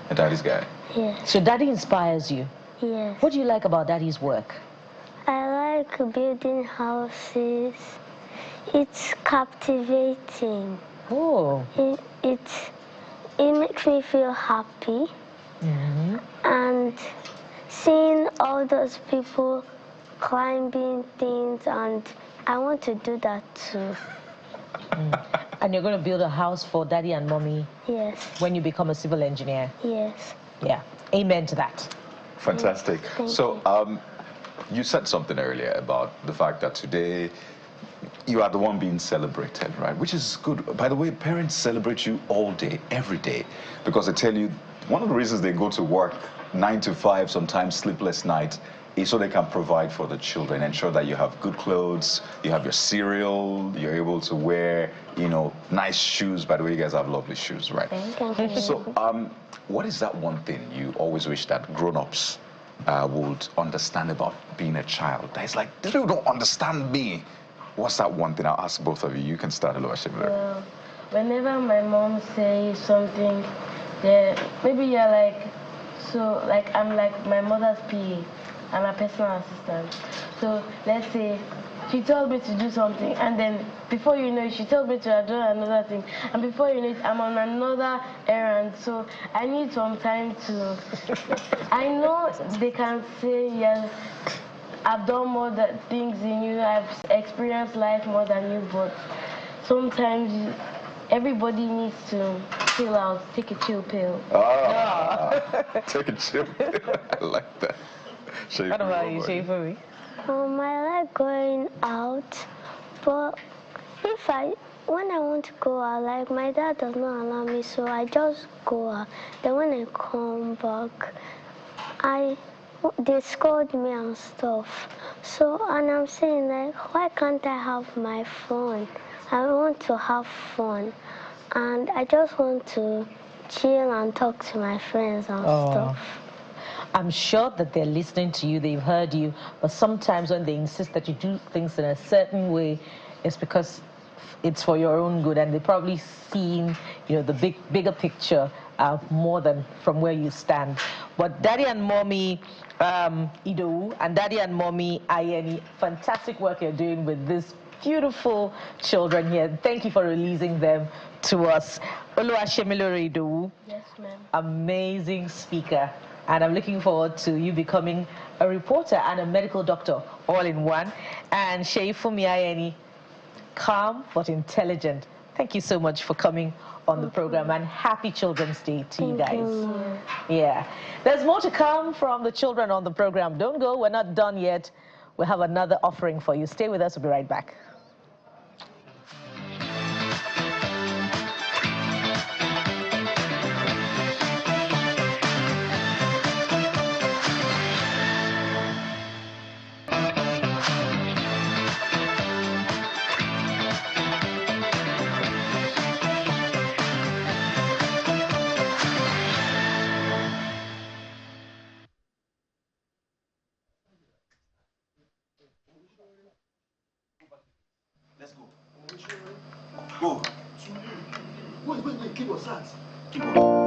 A daddy's guy? Yes. So daddy inspires you? Yes. What do you like about daddy's work? I like building houses. It's captivating. Oh. It makes me feel happy. And seeing all those people climbing things, and I want to do that too. And you're going to build a house for daddy and mommy? Yes. When you become a civil engineer? Yes. Yeah. Amen to that. Fantastic. So, you said something earlier about the fact that today you are the one being celebrated, right? Which is good. By the way, parents celebrate you all day, every day, because they tell you one of the reasons they go to work 9 to 5, sometimes sleepless nights, is so they can provide for the children, ensure that you have good clothes, you have your cereal, you're able to wear, you know, nice shoes. By the way, you guys have lovely shoes, right? Thank you. So, what is that one thing you always wish that grown-ups would understand about being a child? That is like, these people don't understand me. What's that one thing? I'll ask both of you. You can start, Oluwashimile. Well, whenever my mom says something, maybe you're like, so like I'm like my mother's PA. I'm a personal assistant. So let's say she told me to do something, and then before you know it, she told me to do another thing, and before you know it, I'm on another errand. So I need some time to. I know they can say yes, I've done more things than you, I've experienced life more than you, but sometimes everybody needs to chill out, take a chill pill. Take a chill pill. I like that. What about you, Shafari? I like going out, but when I want to go out, like my dad does not allow me, so I just go out. Then when I come back, they scold me and stuff. So, and I'm saying like, why can't I have my fun? I want to have fun, and I just want to chill and talk to my friends and stuff. I'm sure that they're listening to you, they've heard you, but sometimes when they insist that you do things in a certain way, it's because it's for your own good, and they probably seen, you know, the bigger picture more than from where you stand. But Daddy and Mommy Idowu and Daddy and Mommy Ayeni, fantastic work you're doing with these beautiful children here. Thank you for releasing them to us. Oluwashemilore Idowu, yes, ma'am. Amazing speaker. And I'm looking forward to you becoming a reporter and a medical doctor all in one. And Sheifumi Ayeni, calm but intelligent. Thank you so much for coming on the program, and happy Children's Day to you guys. Yeah. There's more to come from the children on the program. Don't go, we're not done yet. We'll have another offering for you. Stay with us, we'll be right back. Let's go. Go. Wait, keep your socks. Keep on.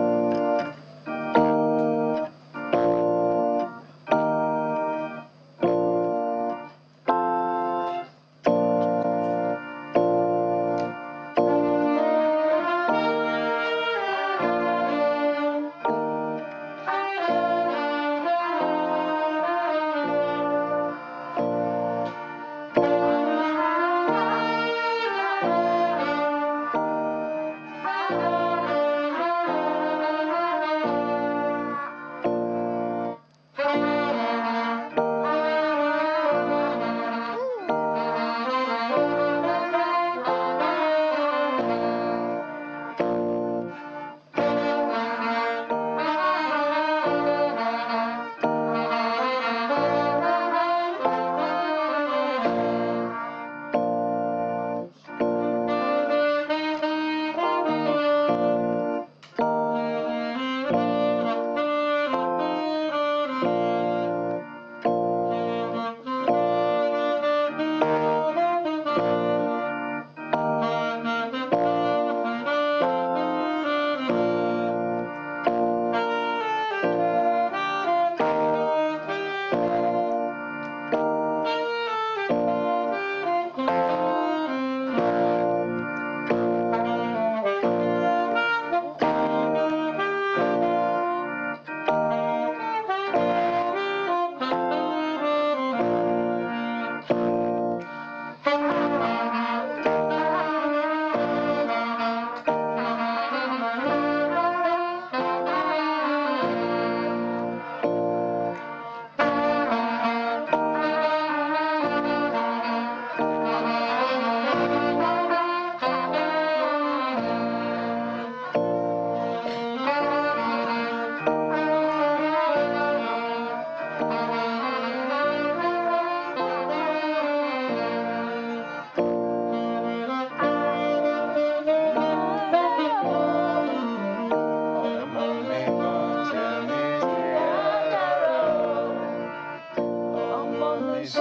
Great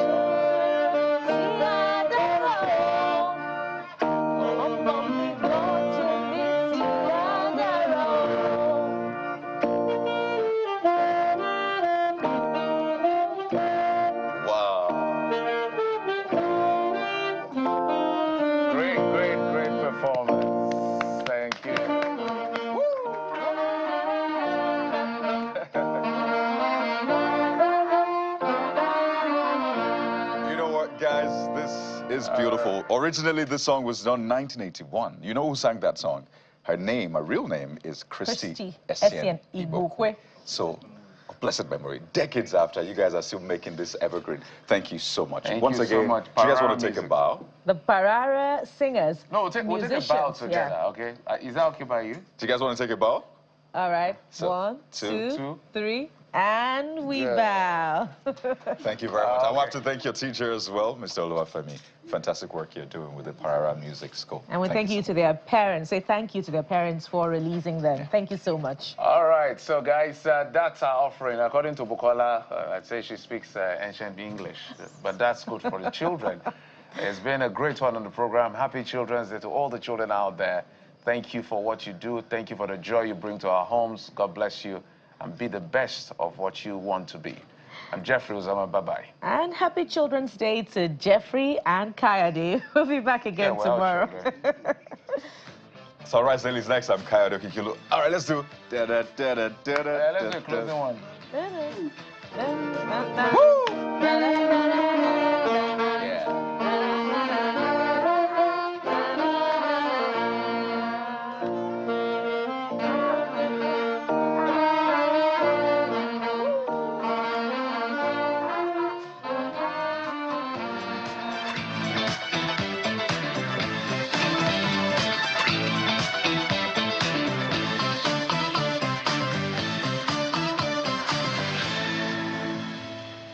performance. Thank you. You know what, guys? This is beautiful. Originally, this song was done in 1981. You know who sang that song? Her real name is Christy Essien Ibokwe. So, of blessed memory. Decades after, you guys are still making this evergreen. Thank you so much. Once again, so much. Do you guys want to take a bow? The Parara singers. No, we'll take a bow together, okay? Is that okay by you? Do you guys want to take a bow? All right. So, 1, 2, 3. And we bow. Thank you very much. I want to thank your teacher as well, Mr. Oluwafemi. Fantastic work you're doing with the Parara Music School. And we thank you to their parents. Say thank you to their parents for releasing them. Thank you so much. All right. So, guys, that's our offering. According to Bukola, I'd say she speaks ancient English. But that's good for the children. It's been a great one on the program. Happy Children's Day to all the children out there. Thank you for what you do. Thank you for the joy you bring to our homes. God bless you. And be the best of what you want to be. I'm Jeffrey Uzama. Bye-bye. And happy Children's Day to Jeffrey and Kayode. We'll be back again tomorrow. So, all right, ladies, next time, Kayode Kikilo. All right, let's do. Let's do a closing one. Woo!